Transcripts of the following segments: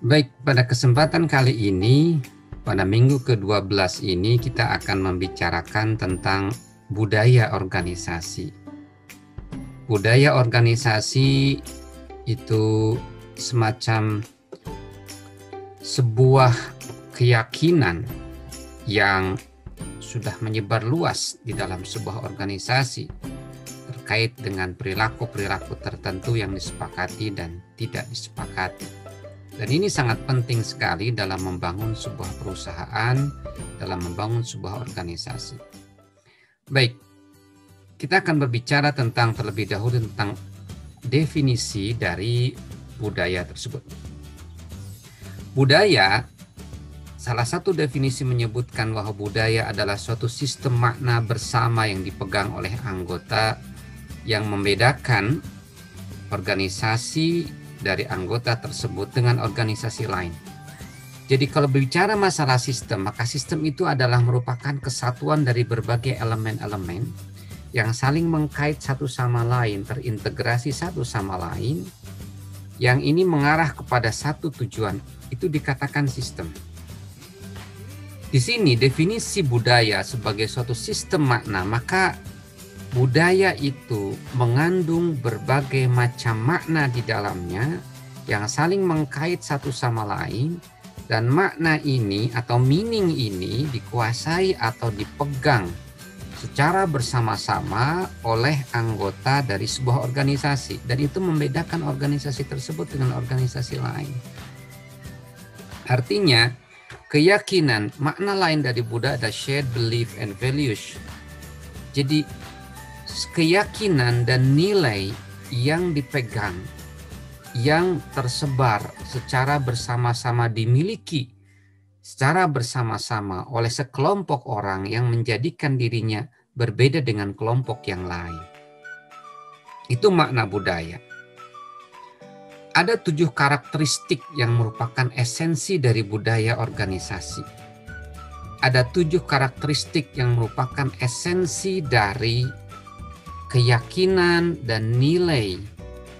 Baik, pada kesempatan kali ini, pada minggu ke-12 ini kita akan membicarakan tentang budaya organisasi. Budaya organisasi itu semacam sebuah keyakinan yang sudah menyebar luas di dalam sebuah organisasi terkait dengan perilaku-perilaku tertentu yang disepakati dan tidak disepakati. Dan ini sangat penting sekali dalam membangun sebuah perusahaan, dalam membangun sebuah organisasi. Baik, kita akan berbicara terlebih dahulu tentang definisi dari budaya tersebut. Budaya, salah satu definisi menyebutkan bahwa budaya adalah suatu sistem makna bersama yang dipegang oleh anggota yang membedakan organisasi dari anggota tersebut dengan organisasi lain. Jadi kalau berbicara masalah sistem, maka sistem itu adalah merupakan kesatuan dari berbagai elemen-elemen yang saling mengkait satu sama lain, terintegrasi satu sama lain, yang ini mengarah kepada satu tujuan, itu dikatakan sistem. Di sini definisi budaya sebagai suatu sistem makna, maka budaya itu mengandung berbagai macam makna di dalamnya yang saling mengkait satu sama lain, dan makna ini atau meaning ini dikuasai atau dipegang secara bersama-sama oleh anggota dari sebuah organisasi, dan itu membedakan organisasi tersebut dengan organisasi lain. Artinya, keyakinan, makna lain dari budaya adalah shared belief and values. Jadi keyakinan dan nilai yang dipegang, yang tersebar secara bersama-sama, dimiliki secara bersama-sama oleh sekelompok orang yang menjadikan dirinya berbeda dengan kelompok yang lain. Itu makna budaya. Ada 7 karakteristik yang merupakan esensi dari budaya organisasi. Ada 7 karakteristik yang merupakan esensi dari keyakinan dan nilai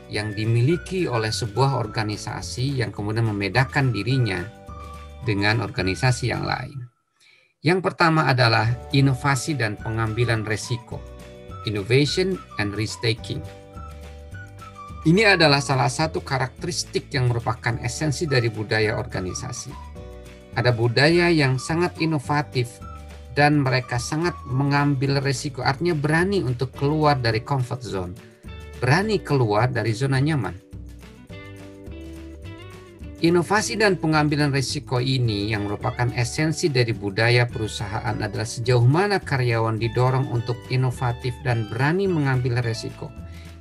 yang dimiliki oleh sebuah organisasi yang kemudian membedakan dirinya dengan organisasi yang lain. Yang pertama adalah inovasi dan pengambilan resiko, innovation and risk taking. Ini adalah salah satu karakteristik yang merupakan esensi dari budaya organisasi. Ada budaya yang sangat inovatif dan mereka sangat mengambil resiko, artinya berani untuk keluar dari comfort zone, berani keluar dari zona nyaman. Inovasi dan pengambilan resiko ini yang merupakan esensi dari budaya perusahaan adalah sejauh mana karyawan didorong untuk inovatif dan berani mengambil resiko.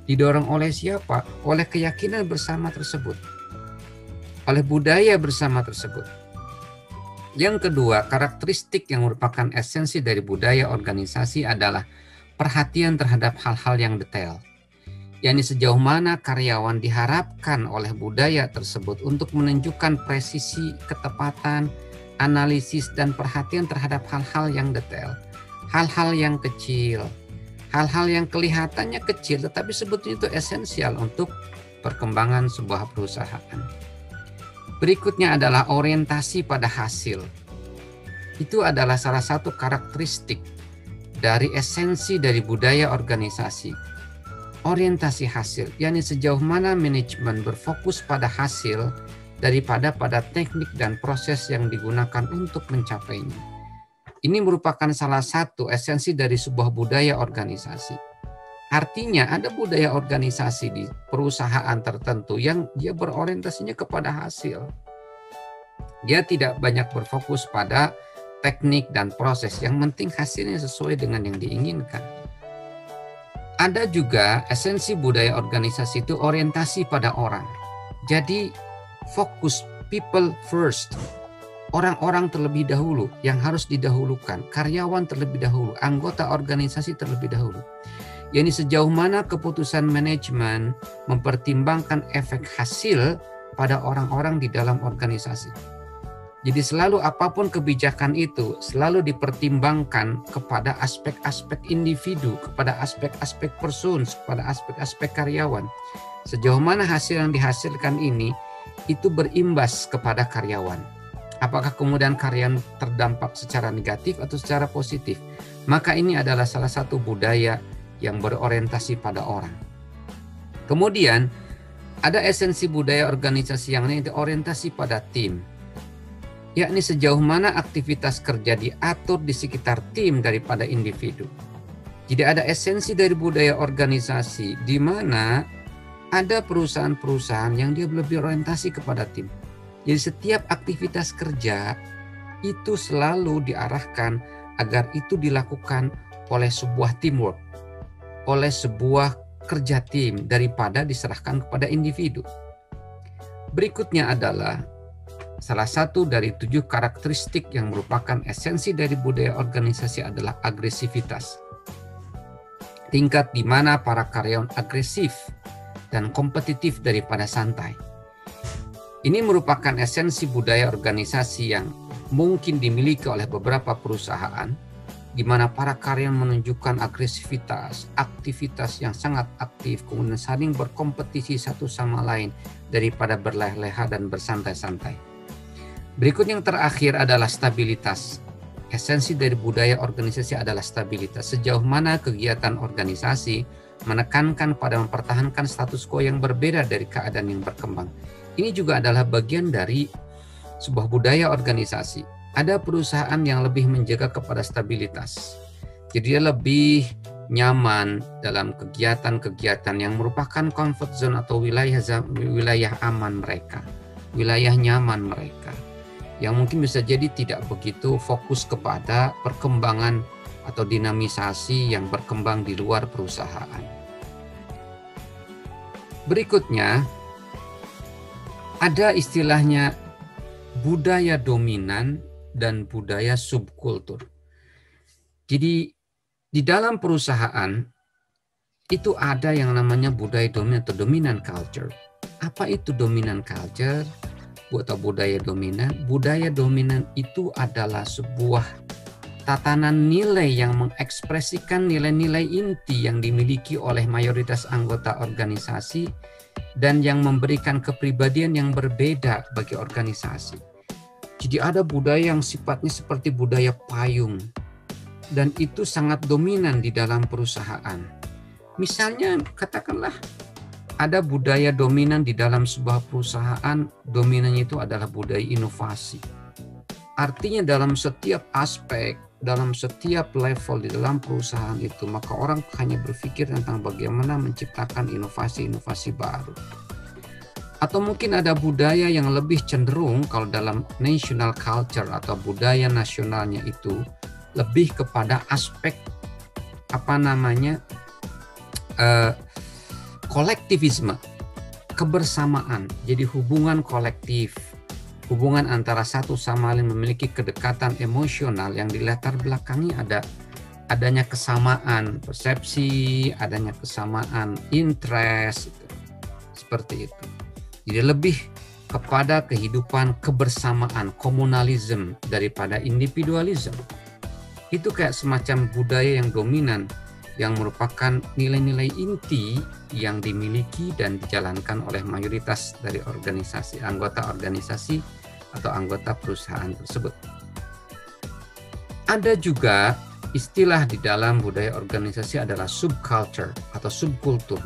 Didorong oleh siapa? Oleh keyakinan bersama tersebut, oleh budaya bersama tersebut. Yang kedua, karakteristik yang merupakan esensi dari budaya organisasi adalah perhatian terhadap hal-hal yang detail. yakni sejauh mana karyawan diharapkan oleh budaya tersebut untuk menunjukkan presisi, ketepatan, analisis, dan perhatian terhadap hal-hal yang detail. Hal-hal yang kecil, hal-hal yang kelihatannya kecil tetapi sebetulnya itu esensial untuk perkembangan sebuah perusahaan. Berikutnya adalah orientasi pada hasil. Itu adalah salah satu karakteristik dari esensi dari budaya organisasi. Orientasi hasil, yakni sejauh mana manajemen berfokus pada hasil daripada pada teknik dan proses yang digunakan untuk mencapainya. Ini merupakan salah satu esensi dari sebuah budaya organisasi. Artinya ada budaya organisasi di perusahaan tertentu yang dia berorientasinya kepada hasil. Dia tidak banyak berfokus pada teknik dan proses, yang penting hasilnya sesuai dengan yang diinginkan. Ada juga esensi budaya organisasi itu orientasi pada orang. Jadi fokus people first. Orang-orang terlebih dahulu yang harus didahulukan, karyawan terlebih dahulu, anggota organisasi terlebih dahulu. Yani sejauh mana keputusan manajemen mempertimbangkan efek hasil pada orang-orang di dalam organisasi. Jadi selalu apapun kebijakan itu selalu dipertimbangkan kepada aspek-aspek individu, kepada aspek-aspek person, kepada aspek-aspek karyawan. Sejauh mana hasil yang dihasilkan ini itu berimbas kepada karyawan. Apakah kemudian karyawan terdampak secara negatif atau secara positif? Maka ini adalah salah satu budaya yang berorientasi pada orang. Kemudian ada esensi budaya organisasi yang lain orientasi pada tim, yakni sejauh mana aktivitas kerja diatur di sekitar tim daripada individu. Jadi ada esensi dari budaya organisasi di mana ada perusahaan-perusahaan yang dia lebih orientasi kepada tim. Jadi setiap aktivitas kerja itu selalu diarahkan agar itu dilakukan oleh sebuah teamwork, oleh sebuah kerja tim daripada diserahkan kepada individu. Berikutnya adalah salah satu dari 7 karakteristik yang merupakan esensi dari budaya organisasi adalah agresivitas. Tingkat di mana para karyawan agresif dan kompetitif daripada santai. Ini merupakan esensi budaya organisasi yang mungkin dimiliki oleh beberapa perusahaan, di mana para karyawan menunjukkan agresivitas, aktivitas yang sangat aktif, kemudian saling berkompetisi satu sama lain daripada berleha-leha dan bersantai-santai. Berikut yang terakhir adalah stabilitas. Esensi dari budaya organisasi adalah stabilitas. Sejauh mana kegiatan organisasi menekankan pada mempertahankan status quo yang berbeda dari keadaan yang berkembang. Ini juga adalah bagian dari sebuah budaya organisasi. Ada perusahaan yang lebih menjaga kepada stabilitas. Jadi dia lebih nyaman dalam kegiatan-kegiatan yang merupakan comfort zone atau wilayah aman mereka, wilayah nyaman mereka. Yang mungkin bisa jadi tidak begitu fokus kepada perkembangan atau dinamisasi yang berkembang di luar perusahaan. Berikutnya, ada istilahnya budaya dominan dan budaya subkultur. Jadi di dalam perusahaan itu ada yang namanya budaya dominan atau dominant culture. Apa itu dominant culture atau budaya dominan? Budaya dominan itu adalah sebuah tatanan nilai yang mengekspresikan nilai-nilai inti yang dimiliki oleh mayoritas anggota organisasi dan yang memberikan kepribadian yang berbeda bagi organisasi. Jadi ada budaya yang sifatnya seperti budaya payung dan itu sangat dominan di dalam perusahaan. Misalnya katakanlah ada budaya dominan di dalam sebuah perusahaan, dominannya itu adalah budaya inovasi. Artinya dalam setiap aspek, dalam setiap level di dalam perusahaan itu, maka orang hanya berpikir tentang bagaimana menciptakan inovasi-inovasi baru. Atau mungkin ada budaya yang lebih cenderung kalau dalam national culture atau budaya nasionalnya itu lebih kepada aspek kolektivisme, kebersamaan. Jadi hubungan kolektif, hubungan antara satu sama lain memiliki kedekatan emosional yang dilatar belakangi adanya kesamaan persepsi, adanya kesamaan interest, seperti itu. Jadi lebih kepada kehidupan kebersamaan, komunalisme daripada individualisme. Itu kayak semacam budaya yang dominan yang merupakan nilai-nilai inti yang dimiliki dan dijalankan oleh mayoritas dari anggota organisasi atau anggota perusahaan tersebut. Ada juga istilah di dalam budaya organisasi adalah subculture atau subkultur.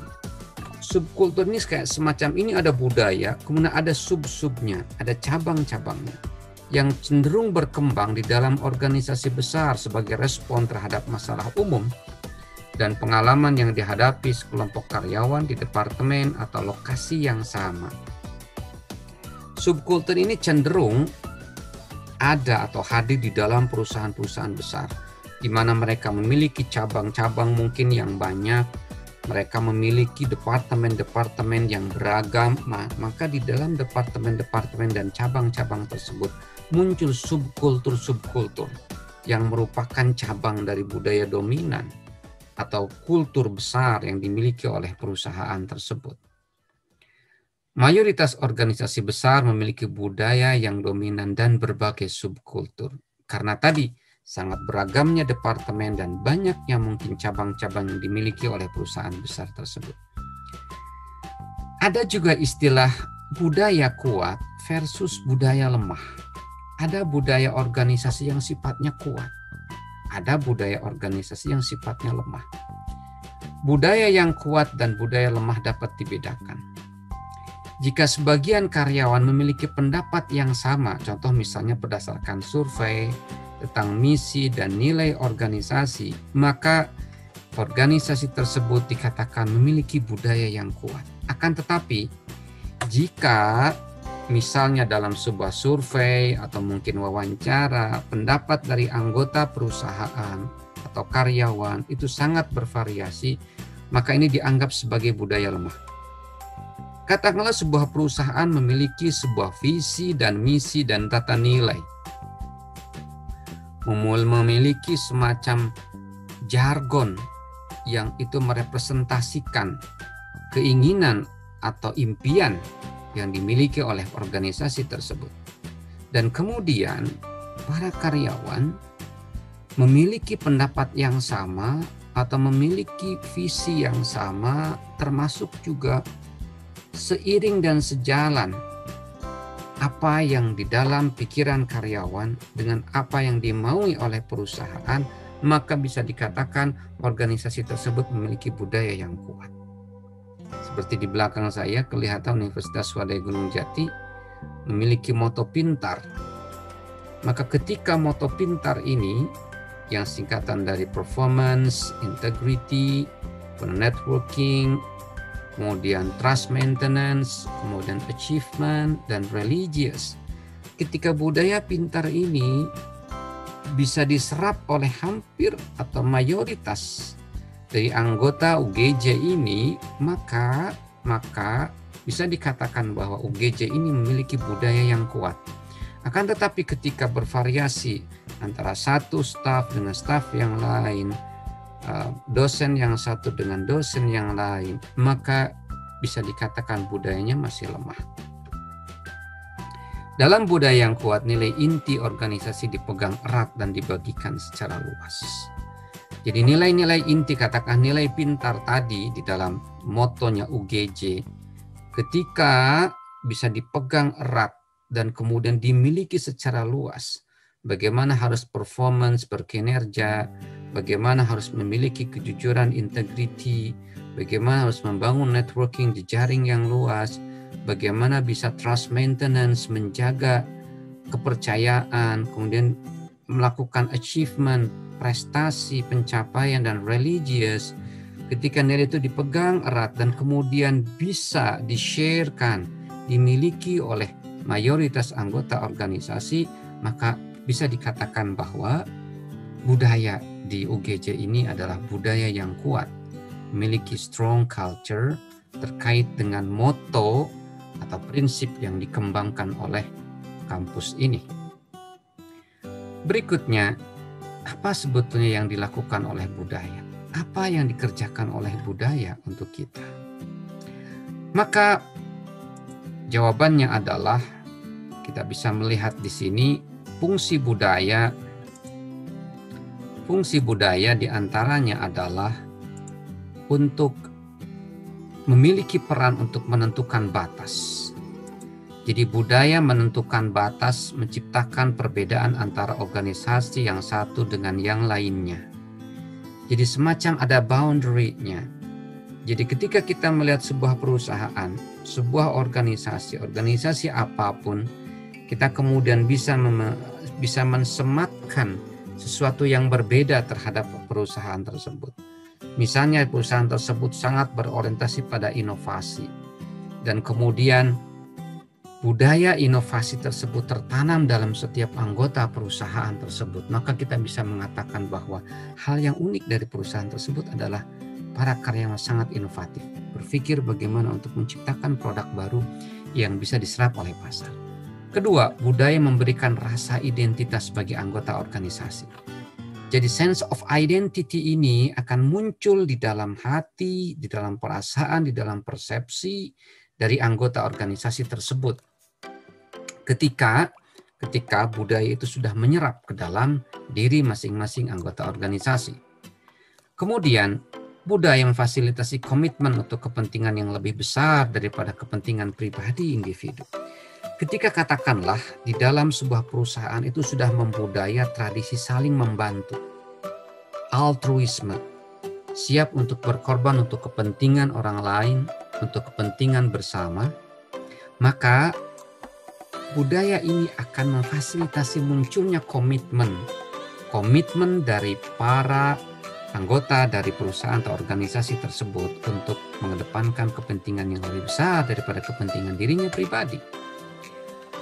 Subkultur ini kayak semacam ini ada budaya, kemudian ada sub-subnya, ada cabang-cabangnya yang cenderung berkembang di dalam organisasi besar sebagai respon terhadap masalah umum dan pengalaman yang dihadapi sekelompok karyawan di departemen atau lokasi yang sama. Subkultur ini cenderung ada atau hadir di dalam perusahaan-perusahaan besar, di mana mereka memiliki cabang-cabang mungkin yang banyak, mereka memiliki departemen-departemen yang beragam, maka di dalam departemen-departemen dan cabang-cabang tersebut muncul subkultur-subkultur yang merupakan cabang dari budaya dominan atau kultur besar yang dimiliki oleh perusahaan tersebut. Mayoritas organisasi besar memiliki budaya yang dominan dan berbagai subkultur. Karena tadi sangat beragamnya departemen dan banyaknya mungkin cabang-cabang yang dimiliki oleh perusahaan besar tersebut. Ada juga istilah budaya kuat versus budaya lemah. Ada budaya organisasi yang sifatnya kuat, ada budaya organisasi yang sifatnya lemah. Budaya yang kuat dan budaya lemah dapat dibedakan. Jika sebagian karyawan memiliki pendapat yang sama, contoh misalnya berdasarkan survei tentang misi dan nilai organisasi, maka organisasi tersebut dikatakan memiliki budaya yang kuat. Akan tetapi, jika misalnya dalam sebuah survei atau mungkin wawancara, pendapat dari anggota perusahaan atau karyawan itu sangat bervariasi, maka ini dianggap sebagai budaya lemah. Katakanlah sebuah perusahaan memiliki sebuah visi dan misi dan tata nilai, memiliki semacam jargon yang itu merepresentasikan keinginan atau impian yang dimiliki oleh organisasi tersebut. Dan kemudian para karyawan memiliki pendapat yang sama atau memiliki visi yang sama, termasuk juga seiring dan sejalan apa yang di dalam pikiran karyawan dengan apa yang dimaui oleh perusahaan, maka bisa dikatakan organisasi tersebut memiliki budaya yang kuat. Seperti di belakang saya kelihatan Universitas Swadaya Gunung Jati memiliki moto pintar. Maka ketika moto pintar ini yang singkatan dari performance, integrity, networking, kemudian trust maintenance, kemudian achievement, dan religious. Ketika budaya pintar ini bisa diserap oleh hampir atau mayoritas dari anggota UGJ ini, maka bisa dikatakan bahwa UGJ ini memiliki budaya yang kuat. Akan tetapi ketika bervariasi antara satu staf dengan staf yang lain, dosen yang satu dengan dosen yang lain, maka bisa dikatakan budayanya masih lemah. Dalam budaya yang kuat, nilai inti organisasi dipegang erat dan dibagikan secara luas. Jadi nilai-nilai inti, katakan nilai pintar tadi di dalam motonya UGJ, ketika bisa dipegang erat dan kemudian dimiliki secara luas, bagaimana harus performance, berkinerja, bagaimana harus memiliki kejujuran, integriti, bagaimana harus membangun networking di jaring yang luas, bagaimana bisa trust maintenance, menjaga kepercayaan, kemudian melakukan achievement, prestasi, pencapaian, dan religious. Ketika nilai itu dipegang erat dan kemudian bisa di-sharekan, dimiliki oleh mayoritas anggota organisasi, maka bisa dikatakan bahwa budaya di UGJ ini adalah budaya yang kuat, memiliki strong culture terkait dengan moto atau prinsip yang dikembangkan oleh kampus ini. Berikutnya, apa sebetulnya yang dilakukan oleh budaya? Apa yang dikerjakan oleh budaya untuk kita? Maka jawabannya adalah kita bisa melihat di sini fungsi budaya diantaranya adalah untuk memiliki peran untuk menentukan batas. Jadi budaya menentukan batas, menciptakan perbedaan antara organisasi yang satu dengan yang lainnya. Jadi semacam ada boundary-nya. Jadi ketika kita melihat sebuah perusahaan, sebuah organisasi apapun, kita kemudian bisa mensematkan sesuatu yang berbeda terhadap perusahaan tersebut. Misalnya perusahaan tersebut sangat berorientasi pada inovasi, dan kemudian budaya inovasi tersebut tertanam dalam setiap anggota perusahaan tersebut, maka kita bisa mengatakan bahwa hal yang unik dari perusahaan tersebut adalah para karyawan sangat inovatif, berpikir bagaimana untuk menciptakan produk baru yang bisa diserap oleh pasar. Kedua, budaya memberikan rasa identitas bagi anggota organisasi. Jadi sense of identity ini akan muncul di dalam hati, di dalam perasaan, di dalam persepsi dari anggota organisasi tersebut. Ketika budaya itu sudah menyerap ke dalam diri masing-masing anggota organisasi. Kemudian Budaya memfasilitasi komitmen untuk kepentingan yang lebih besar daripada kepentingan pribadi individu. Ketika katakanlah di dalam sebuah perusahaan itu sudah membudaya tradisi saling membantu, altruisme, siap untuk berkorban untuk kepentingan orang lain, untuk kepentingan bersama, maka budaya ini akan memfasilitasi munculnya komitmen dari para anggota dari perusahaan atau organisasi tersebut untuk mengedepankan kepentingan yang lebih besar daripada kepentingan dirinya pribadi.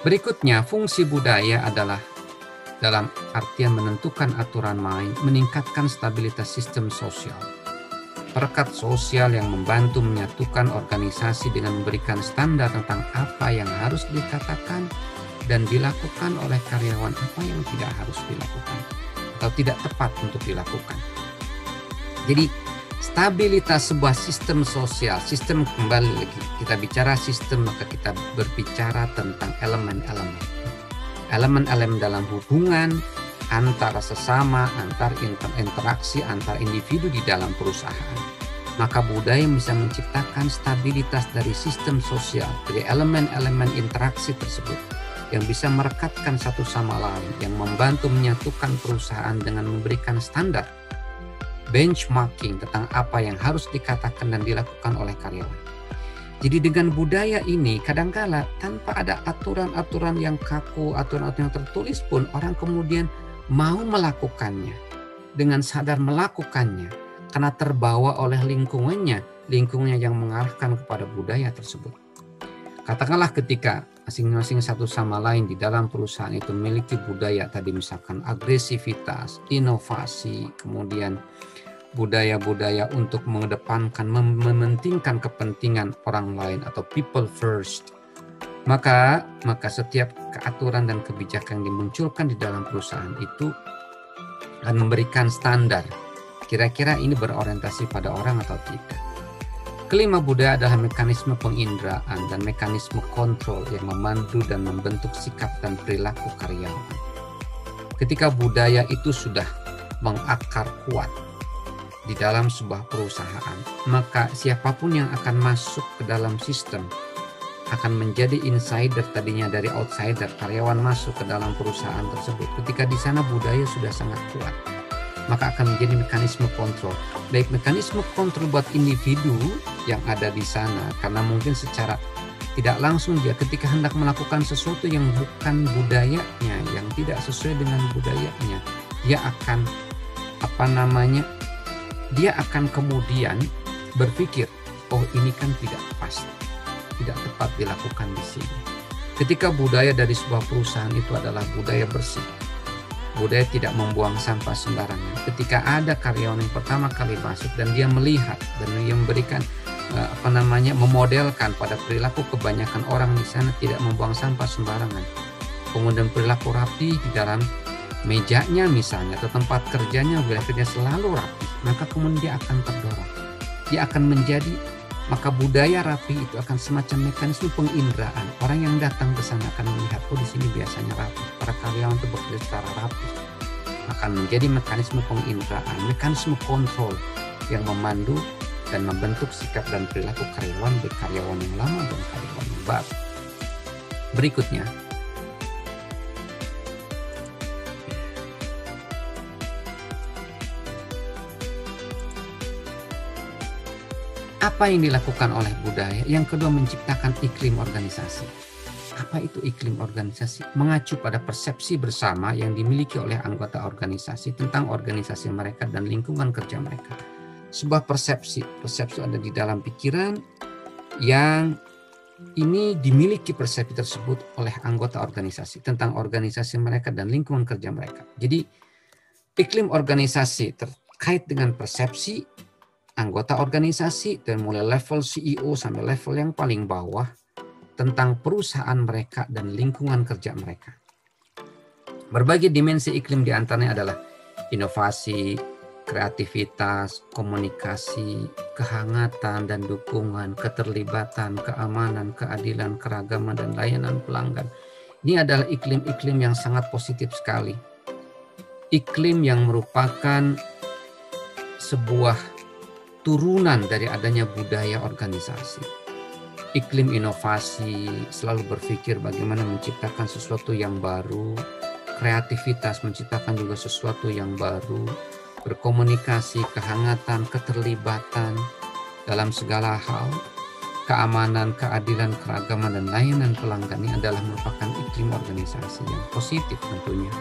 Berikutnya, fungsi budaya adalah dalam artian menentukan aturan main, meningkatkan stabilitas sistem sosial. Perekat sosial yang membantu menyatukan organisasi dengan memberikan standar tentang apa yang harus dikatakan dan dilakukan oleh karyawan, apa yang tidak harus dilakukan atau tidak tepat untuk dilakukan. Jadi stabilitas sebuah sistem sosial, sistem, kembali lagi kita bicara sistem, maka kita berbicara tentang elemen-elemen dalam hubungan antara sesama, antar interaksi antar individu di dalam perusahaan. Maka budaya bisa menciptakan stabilitas dari sistem sosial, dari elemen-elemen interaksi tersebut yang bisa merekatkan satu sama lain, yang membantu menyatukan perusahaan dengan memberikan standar benchmarking tentang apa yang harus dikatakan dan dilakukan oleh karyawan. Jadi dengan budaya ini kadangkala tanpa ada aturan-aturan yang kaku, aturan-aturan yang tertulis pun orang kemudian mau melakukannya, dengan sadar melakukannya karena terbawa oleh lingkungannya yang mengarahkan kepada budaya tersebut. Katakanlah ketika masing-masing satu sama lain di dalam perusahaan itu memiliki budaya tadi, misalkan agresivitas, inovasi, kemudian budaya-budaya untuk mengedepankan, mementingkan kepentingan orang lain atau people first, maka setiap keaturan dan kebijakan yang dimunculkan di dalam perusahaan itu akan memberikan standar. Kira-kira ini berorientasi pada orang atau tidak. Kelima, budaya adalah mekanisme penginderaan dan mekanisme kontrol yang memandu dan membentuk sikap dan perilaku karyawan. Ketika budaya itu sudah mengakar kuat di dalam sebuah perusahaan, maka siapapun yang akan masuk ke dalam sistem akan menjadi insider, tadinya dari outsider, karyawan masuk ke dalam perusahaan tersebut. Ketika di sana budaya sudah sangat kuat, maka akan menjadi mekanisme kontrol. Baik mekanisme kontrol buat individu yang ada di sana, karena mungkin secara tidak langsung dia ketika hendak melakukan sesuatu yang bukan budayanya, yang tidak sesuai dengan budayanya, dia akan dia akan kemudian berpikir, oh ini kan tidak pas, tidak tepat dilakukan di sini. Ketika budaya dari sebuah perusahaan itu adalah budaya bersih, budaya tidak membuang sampah sembarangan. Ketika ada karyawan yang pertama kali masuk dan dia melihat dan dia memberikan memodelkan pada perilaku kebanyakan orang di sana tidak membuang sampah sembarangan, kemudian perilaku rapi di dalam mejanya misalnya atau tempat kerjanya, wilayahnya selalu rapi, maka kemudian dia akan terdorong, dia akan menjadi, maka budaya rapi itu akan semacam mekanisme penginderaan. Orang yang datang ke sana akan melihat, oh di sini biasanya rapi, para karyawan itu bekerja secara rapi, akan menjadi mekanisme penginderaan, mekanisme kontrol yang memandu dan membentuk sikap dan perilaku karyawan, baik karyawan yang lama dan karyawan yang baru. Berikutnya, apa yang dilakukan oleh budaya? Yang kedua, menciptakan iklim organisasi. Apa itu iklim organisasi? Mengacu pada persepsi bersama yang dimiliki oleh anggota organisasi tentang organisasi mereka dan lingkungan kerja mereka. Sebuah persepsi ada di dalam pikiran yang ini dimiliki persepsi tersebut oleh anggota organisasi tentang organisasi mereka dan lingkungan kerja mereka. Jadi iklim organisasi terkait dengan persepsi anggota organisasi dan mulai level CEO sampai level yang paling bawah tentang perusahaan mereka dan lingkungan kerja mereka. Berbagai dimensi iklim diantaranya adalah inovasi, kreativitas, komunikasi, kehangatan dan dukungan, keterlibatan, keamanan, keadilan, keragaman, dan layanan pelanggan. Ini adalah iklim-iklim yang sangat positif sekali. Iklim yang merupakan sebuah turunan dari adanya budaya organisasi. Iklim inovasi, selalu berpikir bagaimana menciptakan sesuatu yang baru, kreativitas menciptakan juga sesuatu yang baru, berkomunikasi, kehangatan, keterlibatan dalam segala hal, keamanan, keadilan, keragaman, dan layanan pelanggan ini adalah merupakan iklim organisasi yang positif tentunya.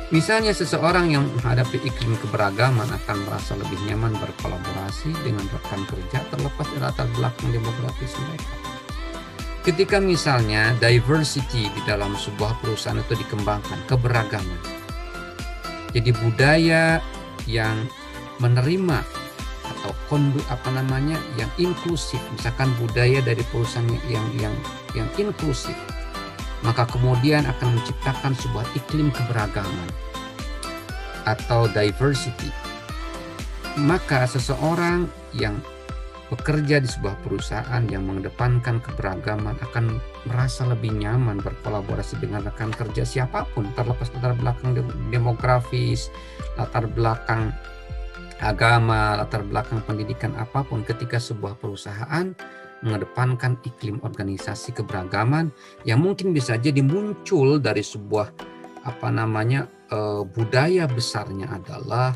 Misalnya seseorang yang menghadapi iklim keberagaman akan merasa lebih nyaman berkolaborasi dengan rekan kerja terlepas dari latar belakang demografis mereka. Ketika misalnya diversity di dalam sebuah perusahaan itu dikembangkan, keberagaman. Jadi budaya yang menerima atau yang inklusif, misalkan budaya dari perusahaan yang inklusif, maka kemudian akan menciptakan sebuah iklim keberagaman atau diversity. Maka seseorang yang bekerja di sebuah perusahaan yang mengedepankan keberagaman akan merasa lebih nyaman berkolaborasi dengan rekan kerja siapapun, terlepas latar belakang demografis, latar belakang agama, latar belakang pendidikan apapun, ketika sebuah perusahaan mengedepankan iklim organisasi keberagaman yang mungkin bisa jadi muncul dari sebuah budaya besarnya adalah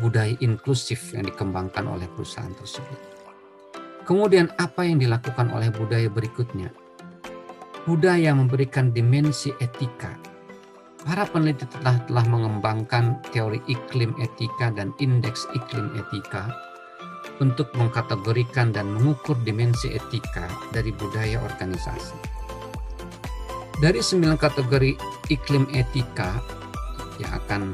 budaya inklusif yang dikembangkan oleh perusahaan tersebut. Kemudian apa yang dilakukan oleh budaya berikutnya? Budaya memberikan dimensi etika. Para peneliti telah mengembangkan teori iklim etika dan indeks iklim etika untuk mengkategorikan dan mengukur dimensi etika dari budaya organisasi. Dari 9 kategori iklim etika yang akan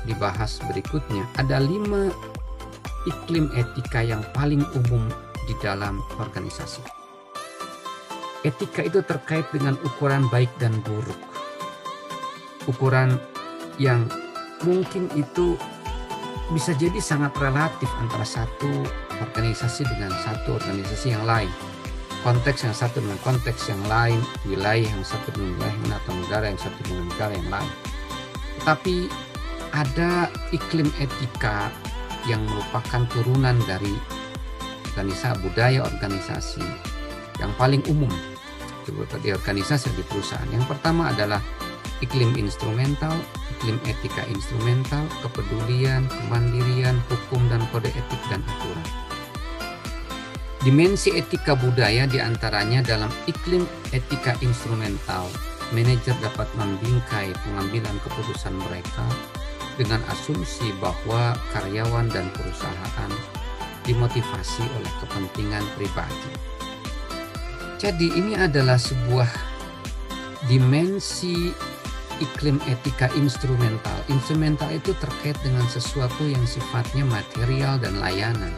dibahas berikutnya, ada 5 iklim etika yang paling umum di dalam organisasi. Etika itu terkait dengan ukuran baik dan buruk. Ukuran yang mungkin itu bisa jadi sangat relatif antara satu organisasi dengan satu organisasi yang lain. Konteks yang satu dengan konteks yang lain, wilayah yang satu dengan wilayah yang lain, atau negara yang satu dengan negara yang lain. Tapi ada iklim etika yang merupakan turunan dari budaya organisasi yang paling umum di organisasi di perusahaan. Yang pertama adalah iklim instrumental, iklim etika instrumental, kepedulian, kemandirian, hukum dan kode etik dan aturan. Dimensi etika budaya diantaranya dalam iklim etika instrumental, manajer dapat membingkai pengambilan keputusan mereka dengan asumsi bahwa karyawan dan perusahaan dimotivasi oleh kepentingan pribadi. Jadi ini adalah sebuah dimensi iklim etika instrumental. Instrumental itu terkait dengan sesuatu yang sifatnya material dan layanan.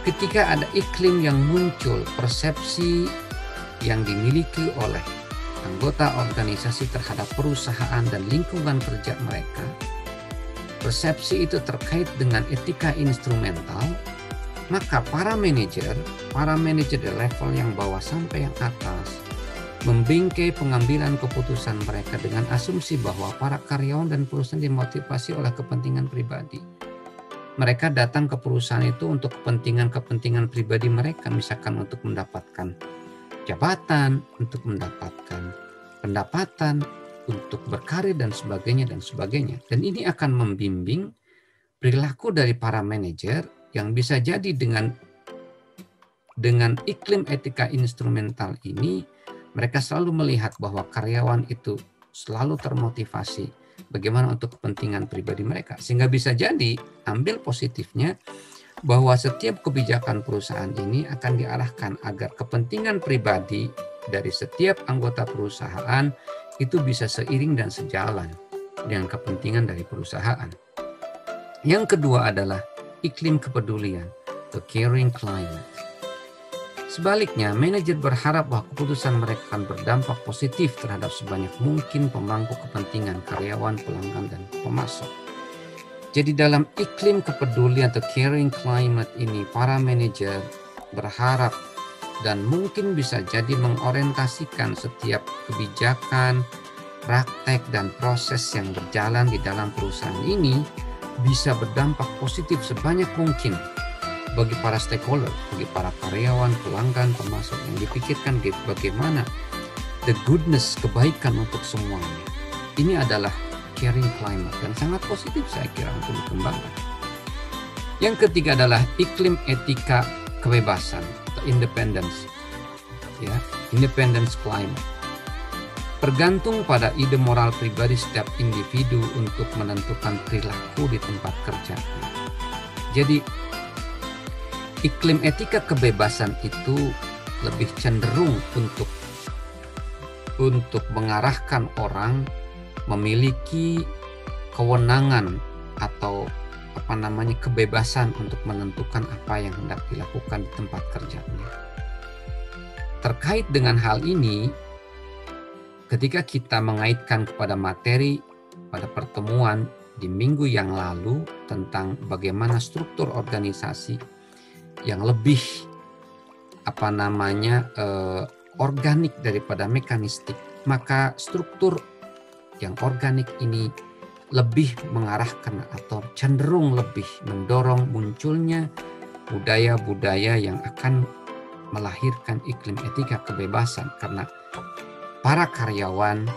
Ketika ada iklim yang muncul, persepsi yang dimiliki oleh anggota organisasi terhadap perusahaan dan lingkungan kerja mereka, persepsi itu terkait dengan etika instrumental, maka para manajer di level yang bawah sampai yang atas membingkai pengambilan keputusan mereka dengan asumsi bahwa para karyawan dan perusahaan dimotivasi oleh kepentingan pribadi. Mereka datang ke perusahaan itu untuk kepentingan pribadi mereka, misalkan untuk mendapatkan jabatan, untuk mendapatkan pendapatan, untuk berkarir dan sebagainya dan sebagainya. Dan ini akan membimbing perilaku dari para manajer yang bisa jadi dengan iklim etika instrumental ini, mereka selalu melihat bahwa karyawan itu selalu termotivasi bagaimana untuk kepentingan pribadi mereka. Sehingga bisa jadi, ambil positifnya, bahwa setiap kebijakan perusahaan ini akan diarahkan agar kepentingan pribadi dari setiap anggota perusahaan itu bisa seiring dan sejalan dengan kepentingan dari perusahaan. Yang kedua adalah iklim kepedulian, the caring climate. Sebaliknya, manajer berharap bahwa keputusan mereka akan berdampak positif terhadap sebanyak mungkin pemangku kepentingan karyawan, pelanggan, dan pemasok. Jadi dalam iklim kepedulian atau caring climate ini, para manajer berharap dan mungkin bisa jadi mengorientasikan setiap kebijakan, praktek, dan proses yang berjalan di dalam perusahaan ini bisa berdampak positif sebanyak mungkin bagi para stakeholder, bagi para karyawan, pelanggan, termasuk yang dipikirkan bagaimana the goodness, kebaikan untuk semuanya. Ini adalah caring climate dan sangat positif saya kira untuk dikembangkan. Yang ketiga adalah iklim etika kebebasan atau independence, ya, independence climate. Bergantung pada ide moral pribadi setiap individu untuk menentukan perilaku di tempat kerjanya. Jadi iklim etika kebebasan itu lebih cenderung untuk mengarahkan orang memiliki kewenangan atau kebebasan untuk menentukan apa yang hendak dilakukan di tempat kerjanya. Terkait dengan hal ini, ketika kita mengaitkan kepada materi pada pertemuan di minggu yang lalu tentang bagaimana struktur organisasi yang lebih organik daripada mekanistik, maka struktur yang organik ini lebih mengarahkan atau cenderung lebih mendorong munculnya budaya-budaya yang akan melahirkan iklim etika kebebasan, karena para karyawan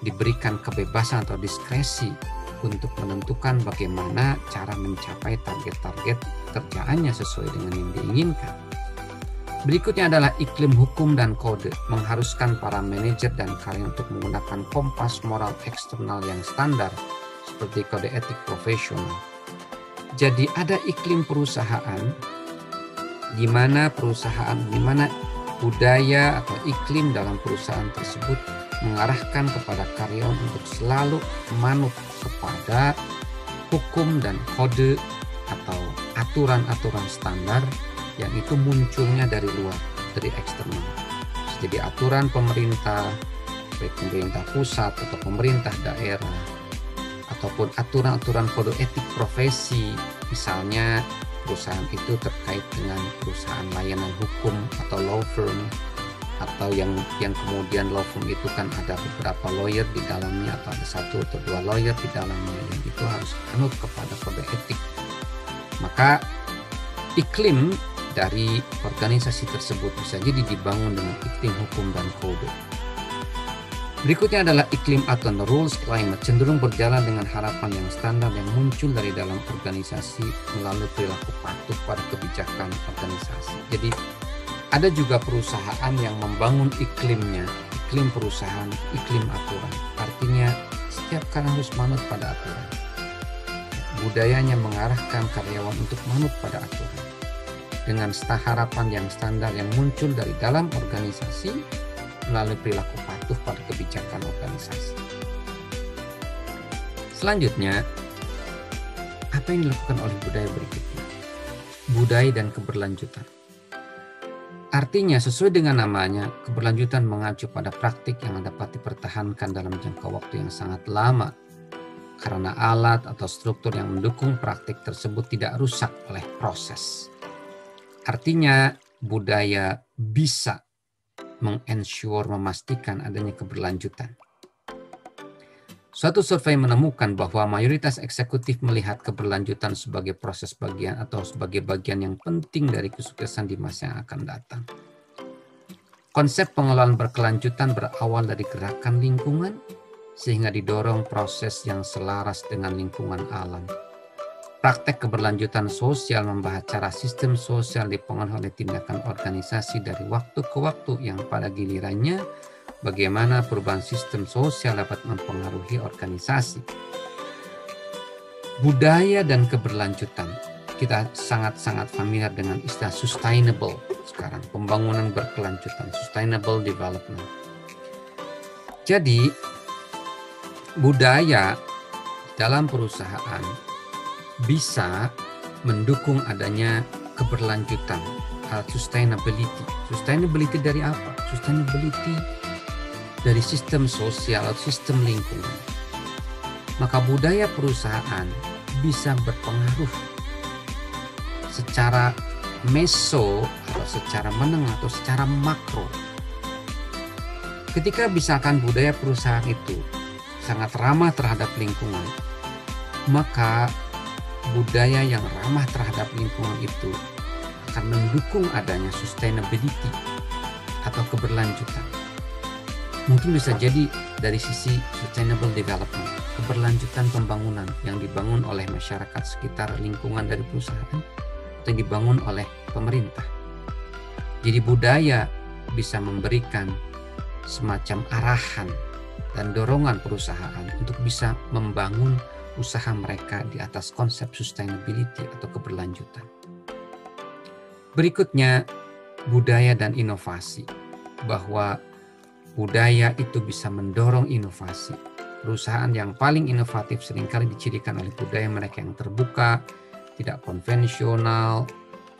diberikan kebebasan atau diskresi untuk menentukan bagaimana cara mencapai target-target kerjaannya sesuai dengan yang diinginkan. Berikutnya adalah iklim hukum dan kode, mengharuskan para manajer dan karyawan untuk menggunakan kompas moral eksternal yang standar seperti kode etik profesional. Jadi ada iklim perusahaan di mana budaya atau iklim dalam perusahaan tersebut mengarahkan kepada karyawan untuk selalu manut kepada hukum dan kode atau aturan-aturan standar yang itu munculnya dari luar, dari eksternal. Jadi aturan pemerintah, baik pemerintah pusat atau pemerintah daerah, ataupun aturan-aturan kode etik profesi, misalnya perusahaan itu terkait dengan perusahaan layanan hukum atau law firm, atau yang kemudian law firm itu kan ada beberapa lawyer di dalamnya, atau ada 1 atau 2 lawyer di dalamnya, yang itu harus anut kepada kode etik. Maka iklim dari organisasi tersebut bisa jadi dibangun dengan iklim hukum dan kode. Berikutnya adalah iklim atau rules climate, cenderung berjalan dengan harapan yang standar yang muncul dari dalam organisasi melalui perilaku patuh pada kebijakan organisasi. Jadi ada juga perusahaan yang membangun iklimnya, iklim perusahaan, iklim aturan. Artinya setiap karyawan harus manut pada aturan. Budayanya mengarahkan karyawan untuk manut pada aturan dengan harapan yang standar yang muncul dari dalam organisasi melalui perilaku patuh pada kebijakan organisasi. Selanjutnya, apa yang dilakukan oleh budaya berikutnya? Budaya dan keberlanjutan. Artinya sesuai dengan namanya, keberlanjutan mengacu pada praktik yang dapat dipertahankan dalam jangka waktu yang sangat lama karena alat atau struktur yang mendukung praktik tersebut tidak rusak oleh proses. Artinya budaya bisa memastikan adanya keberlanjutan. Suatu survei menemukan bahwa mayoritas eksekutif melihat keberlanjutan sebagai proses bagian atau sebagai bagian yang penting dari kesuksesan di masa yang akan datang. Konsep pengelolaan berkelanjutan berawal dari gerakan lingkungan sehingga didorong proses yang selaras dengan lingkungan alam. Praktek keberlanjutan sosial membahas cara sistem sosial dipengaruhi oleh tindakan organisasi dari waktu ke waktu yang pada gilirannya bagaimana perubahan sistem sosial dapat mempengaruhi organisasi. Budaya dan keberlanjutan. Kita sangat-sangat familiar dengan istilah sustainable sekarang, pembangunan berkelanjutan, sustainable development. Jadi, budaya dalam perusahaan bisa mendukung adanya keberlanjutan, sustainability. Sustainability dari apa? Sustainability dari sistem sosial atau sistem lingkungan. Maka budaya perusahaan bisa berpengaruh secara meso atau secara menengah atau secara makro. Ketika misalkan budaya perusahaan itu sangat ramah terhadap lingkungan, maka budaya yang ramah terhadap lingkungan itu akan mendukung adanya sustainability atau keberlanjutan. Mungkin bisa jadi dari sisi sustainable development, keberlanjutan pembangunan yang dibangun oleh masyarakat sekitar lingkungan dari perusahaan atau yang dibangun oleh pemerintah. Jadi budaya bisa memberikan semacam arahan dan dorongan perusahaan untuk bisa membangun usaha mereka di atas konsep sustainability atau keberlanjutan. Berikutnya, budaya dan inovasi, bahwa budaya itu bisa mendorong inovasi. Perusahaan yang paling inovatif seringkali dicirikan oleh budaya mereka yang terbuka, tidak konvensional,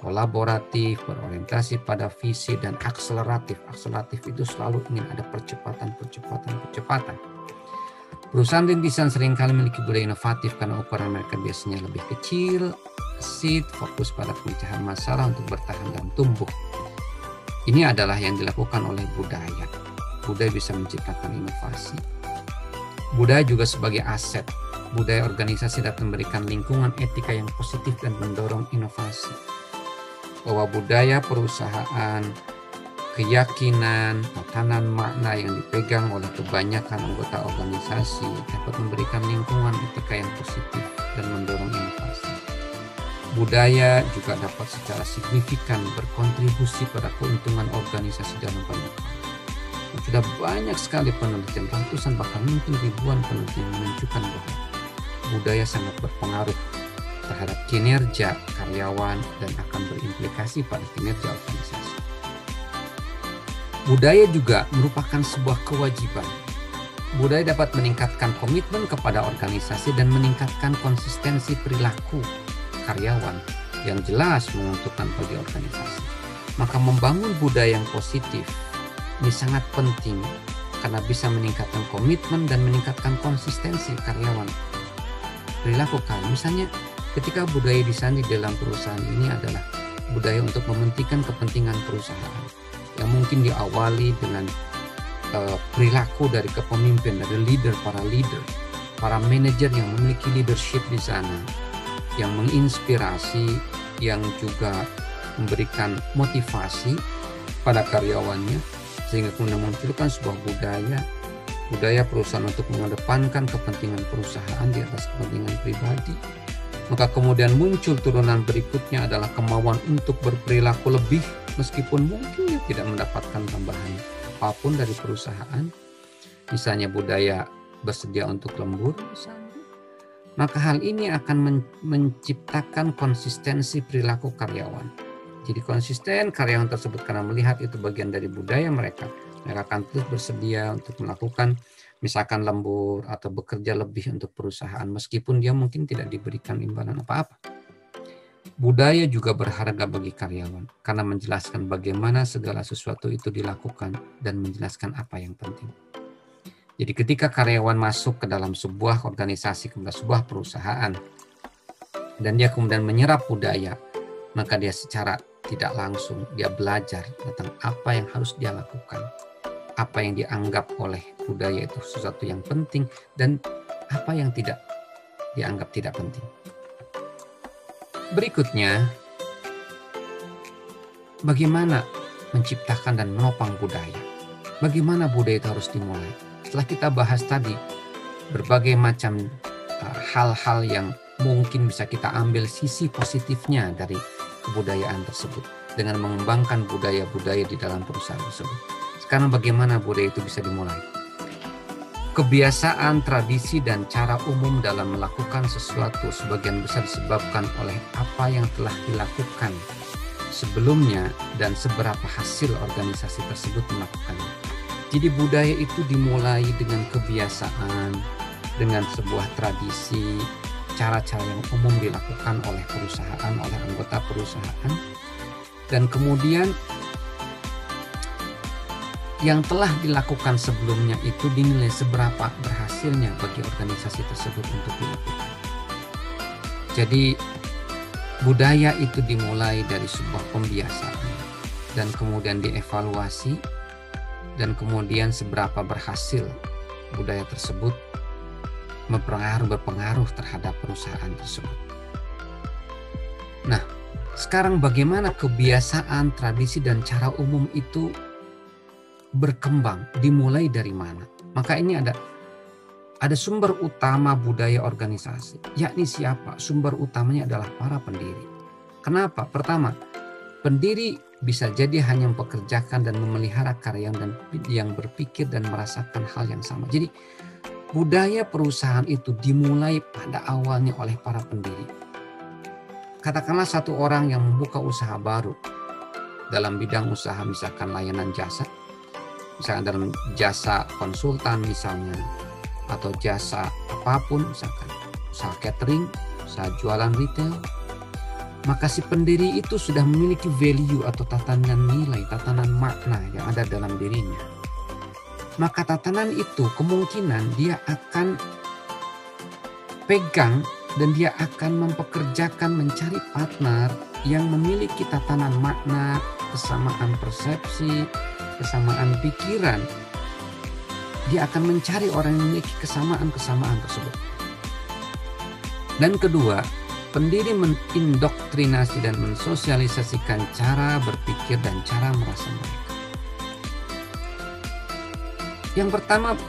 kolaboratif, berorientasi pada visi, dan akseleratif. Akseleratif itu selalu ingin ada percepatan. Perusahaan rintisan seringkali memiliki budaya inovatif karena ukuran mereka biasanya lebih kecil, gesit, fokus pada pemecahan masalah untuk bertahan dan tumbuh. Ini adalah yang dilakukan oleh budaya. Budaya bisa menciptakan inovasi. Budaya juga sebagai aset. Budaya organisasi dapat memberikan lingkungan etika yang positif dan mendorong inovasi. Bahwa budaya perusahaan, keyakinan, tatanan makna yang dipegang oleh kebanyakan anggota organisasi dapat memberikan lingkungan etika yang positif dan mendorong inovasi. Budaya juga dapat secara signifikan berkontribusi pada keuntungan organisasi dalam banyak hal. Sudah banyak sekali penelitian, ratusan bahkan mungkin ribuan penelitian menunjukkan bahwa budaya sangat berpengaruh terhadap kinerja karyawan dan akan berimplikasi pada kinerja organisasi. Budaya juga merupakan sebuah kewajiban. Budaya dapat meningkatkan komitmen kepada organisasi dan meningkatkan konsistensi perilaku karyawan yang jelas menguntungkan bagi organisasi. Maka membangun budaya yang positif ini sangat penting karena bisa meningkatkan komitmen dan meningkatkan konsistensi karyawan. Perilaku karyawan, misalnya ketika budaya desain di dalam perusahaan ini adalah budaya untuk mementingkan kepentingan perusahaan yang mungkin diawali dengan perilaku dari kepemimpin, dari para manajer yang memiliki leadership di sana, yang menginspirasi, yang juga memberikan motivasi pada karyawannya, sehingga kemudian memunculkan sebuah budaya perusahaan untuk mengedepankan kepentingan perusahaan di atas kepentingan pribadi. Maka kemudian muncul turunan berikutnya adalah kemauan untuk berperilaku lebih meskipun mungkin dia tidak mendapatkan tambahan apapun dari perusahaan. Misalnya budaya bersedia untuk lembur misalnya. Maka hal ini akan menciptakan konsistensi perilaku karyawan. Jadi konsisten karyawan tersebut karena melihat itu bagian dari budaya mereka. Mereka akan terus bersedia untuk melakukan misalkan lembur atau bekerja lebih untuk perusahaan meskipun dia mungkin tidak diberikan imbalan apa-apa. Budaya juga berharga bagi karyawan karena menjelaskan bagaimana segala sesuatu itu dilakukan dan menjelaskan apa yang penting. Jadi ketika karyawan masuk ke dalam sebuah organisasi, kepada sebuah perusahaan, dan dia kemudian menyerap budaya, maka dia secara tidak langsung dia belajar tentang apa yang harus dia lakukan, apa yang dianggap oleh budaya itu sesuatu yang penting dan apa yang tidak dianggap tidak penting. Berikutnya, bagaimana menciptakan dan menopang budaya? Bagaimana budaya itu harus dimulai? Setelah kita bahas tadi berbagai macam hal-hal yang mungkin bisa kita ambil sisi positifnya dari kebudayaan tersebut dengan mengembangkan budaya-budaya di dalam perusahaan tersebut. Sekarang bagaimana budaya itu bisa dimulai? Kebiasaan, tradisi, dan cara umum dalam melakukan sesuatu sebagian besar disebabkan oleh apa yang telah dilakukan sebelumnya dan seberapa hasil organisasi tersebut melakukannya. Jadi budaya itu dimulai dengan kebiasaan, dengan sebuah tradisi, cara-cara yang umum dilakukan oleh perusahaan, oleh anggota perusahaan, dan kemudian yang telah dilakukan sebelumnya itu dinilai seberapa berhasilnya bagi organisasi tersebut untuk dilakukan. Jadi budaya itu dimulai dari sebuah pembiasaan dan kemudian dievaluasi dan kemudian seberapa berhasil budaya tersebut berpengaruh terhadap perusahaan tersebut. Nah, sekarang bagaimana kebiasaan, tradisi, dan cara umum itu berkembang, dimulai dari mana? Maka ini ada sumber utama budaya organisasi, yakni siapa? Sumber utamanya adalah para pendiri. Kenapa? Pertama, pendiri bisa jadi hanya mempekerjakan dan memelihara karyawan dan yang berpikir dan merasakan hal yang sama. Jadi budaya perusahaan itu dimulai pada awalnya oleh para pendiri. Katakanlah satu orang yang membuka usaha baru dalam bidang usaha, misalkan layanan jasa, misalkan dalam jasa konsultan misalnya, atau jasa apapun, misalkan usaha catering, usaha jualan retail, maka si pendiri itu sudah memiliki value atau tatanan nilai, tatanan makna yang ada dalam dirinya. Maka tatanan itu kemungkinan dia akan pegang dan dia akan mempekerjakan, mencari partner yang memiliki tatanan makna, kesamaan persepsi, kesamaan pikiran. Dia akan mencari orang yang memiliki kesamaan-kesamaan tersebut. Dan kedua, pendiri mengindoktrinasi dan mensosialisasikan cara berpikir dan cara merasa mereka. Yang pertama,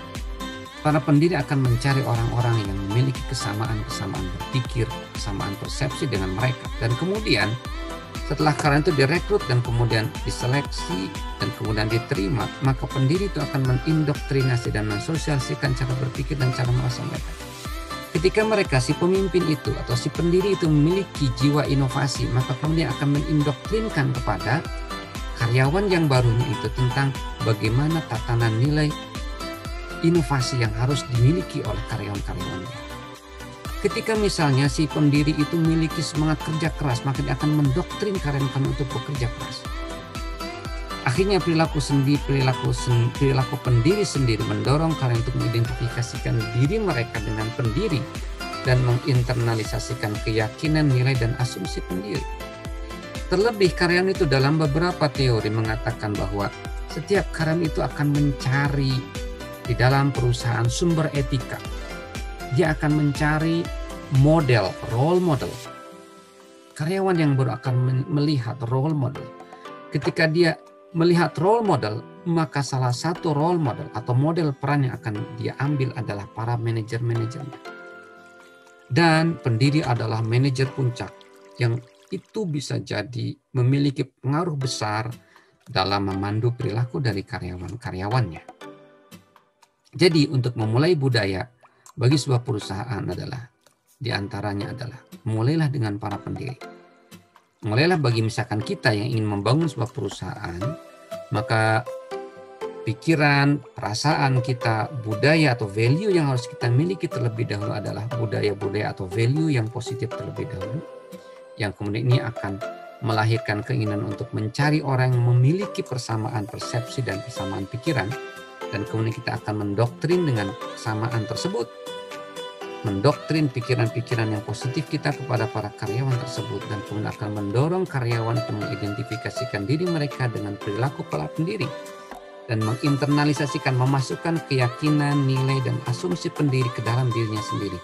para pendiri akan mencari orang-orang yang memiliki kesamaan-kesamaan berpikir, kesamaan persepsi dengan mereka. Dan kemudian setelah karyawan itu direkrut dan kemudian diseleksi dan kemudian diterima, maka pendiri itu akan mengindoktrinasi dan mensosialisasikan cara berpikir dan cara merasa mereka. Ketika mereka, si pemimpin itu atau si pendiri itu memiliki jiwa inovasi, maka kemudian akan mendoktrinkan kepada karyawan yang barunya itu tentang bagaimana tatanan nilai inovasi yang harus dimiliki oleh karyawan-karyawannya. Ketika misalnya si pendiri itu memiliki semangat kerja keras, maka dia akan mendoktrin karyawan-karyawan untuk bekerja keras. Akhirnya perilaku pendiri sendiri mendorong karyawan untuk mengidentifikasikan diri mereka dengan pendiri dan menginternalisasikan keyakinan, nilai, dan asumsi pendiri. Terlebih karyawan itu dalam beberapa teori mengatakan bahwa setiap karyawan itu akan mencari di dalam perusahaan sumber etika. Dia akan mencari model, role model. Karyawan yang baru akan melihat role model. Ketika dia melihat role model, maka salah satu role model atau model peran yang akan dia ambil adalah para manajer-manajernya. Dan pendiri adalah manajer puncak yang itu bisa jadi memiliki pengaruh besar dalam memandu perilaku dari karyawan-karyawannya. Jadi untuk memulai budaya bagi sebuah perusahaan adalah diantaranya adalah mulailah dengan para pendiri. Mulailah bagi misalkan kita yang ingin membangun sebuah perusahaan, maka pikiran, perasaan kita, budaya atau value yang harus kita miliki terlebih dahulu adalah budaya-budaya atau value yang positif terlebih dahulu. Yang kemudian ini akan melahirkan keinginan untuk mencari orang yang memiliki persamaan persepsi dan persamaan pikiran. Dan kemudian kita akan mendoktrin dengan kesamaan tersebut. Mendoktrin pikiran-pikiran yang positif kita kepada para karyawan tersebut. Dan kemudian akan mendorong karyawan untuk mengidentifikasikan diri mereka dengan perilaku para pendiri. Dan menginternalisasikan, memasukkan keyakinan, nilai, dan asumsi pendiri ke dalam dirinya sendiri.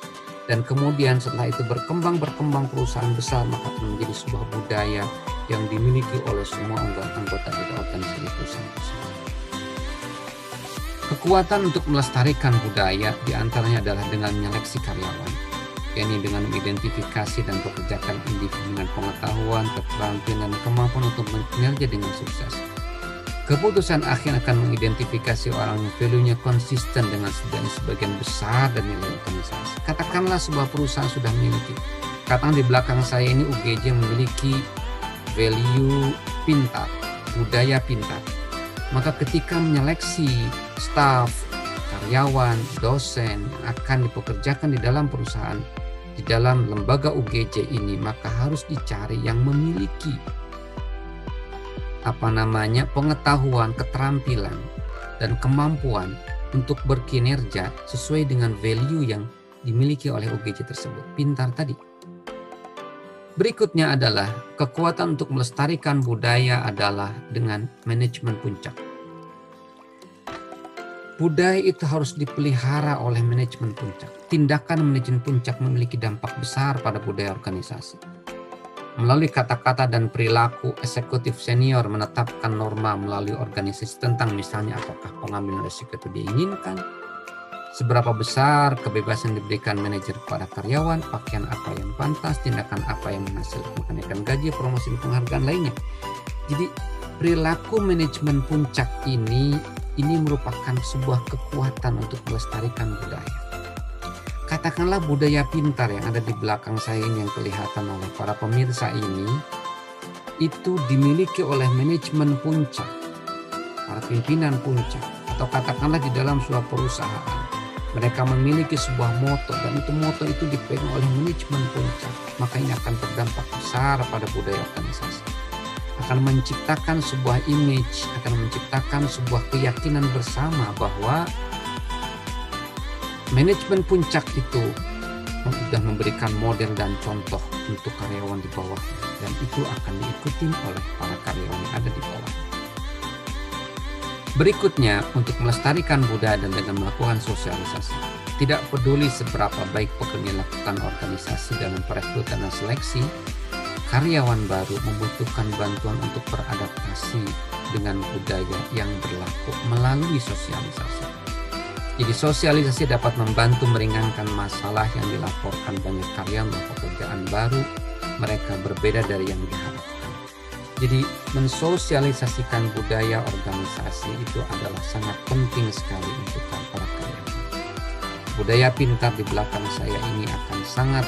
Dan kemudian setelah itu berkembang perusahaan besar, maka akan menjadi sebuah budaya yang dimiliki oleh semua anggota dari organisasi perusahaan tersebut. Kekuatan untuk melestarikan budaya diantaranya adalah dengan menyeleksi karyawan, yakni dengan mengidentifikasi dan bekerjakan individu dengan pengetahuan, keterampilan, dan kemampuan untuk bekerja dengan sukses. Keputusan akhir akan mengidentifikasi orang yang value-nya konsisten dengan sebagian besar dan nilai organisasi. Katakanlah sebuah perusahaan sudah memiliki, katakan di belakang saya ini UGJ memiliki value pintar, budaya pintar. Maka ketika menyeleksi staf, karyawan, dosen yang akan dipekerjakan di dalam perusahaan, di dalam lembaga UGJ ini, maka harus dicari yang memiliki pengetahuan, keterampilan, dan kemampuan untuk berkinerja sesuai dengan value yang dimiliki oleh UGJ tersebut. Pintar tadi. Berikutnya adalah kekuatan untuk melestarikan budaya adalah dengan manajemen puncak. Budaya itu harus dipelihara oleh manajemen puncak. Tindakan manajemen puncak memiliki dampak besar pada budaya organisasi. Melalui kata-kata dan perilaku, eksekutif senior menetapkan norma melalui organisasi tentang misalnya apakah pengambilan risiko itu diinginkan, seberapa besar kebebasan diberikan manajer kepada karyawan, pakaian apa yang pantas, tindakan apa yang menghasilkan kenaikan gaji, promosi, dan penghargaan lainnya. Jadi perilaku manajemen puncak ini merupakan sebuah kekuatan untuk melestarikan budaya. Katakanlah budaya pintar yang ada di belakang saya ini yang kelihatan oleh para pemirsa ini, itu dimiliki oleh manajemen puncak, para pimpinan puncak, atau katakanlah di dalam sebuah perusahaan. Mereka memiliki sebuah moto dan moto itu dipegang oleh manajemen puncak. Maka ini akan berdampak besar pada budaya organisasi. Akan menciptakan sebuah image, akan menciptakan sebuah keyakinan bersama bahwa manajemen puncak itu sudah memberikan model dan contoh untuk karyawan di bawah. Dan itu akan diikuti oleh para karyawan yang ada di bawah. Berikutnya, untuk melestarikan budaya dan dengan melakukan sosialisasi. Tidak peduli seberapa baik pekerjaan dilakukan organisasi dalam perekrutan dan seleksi, karyawan baru membutuhkan bantuan untuk beradaptasi dengan budaya yang berlaku melalui sosialisasi. Jadi sosialisasi dapat membantu meringankan masalah yang dilaporkan banyak karyawan dan pekerjaan baru mereka berbeda dari yang diharapkan. Jadi mensosialisasikan budaya organisasi itu adalah sangat penting sekali untuk para karyawan. Budaya pintar di belakang saya ini akan sangat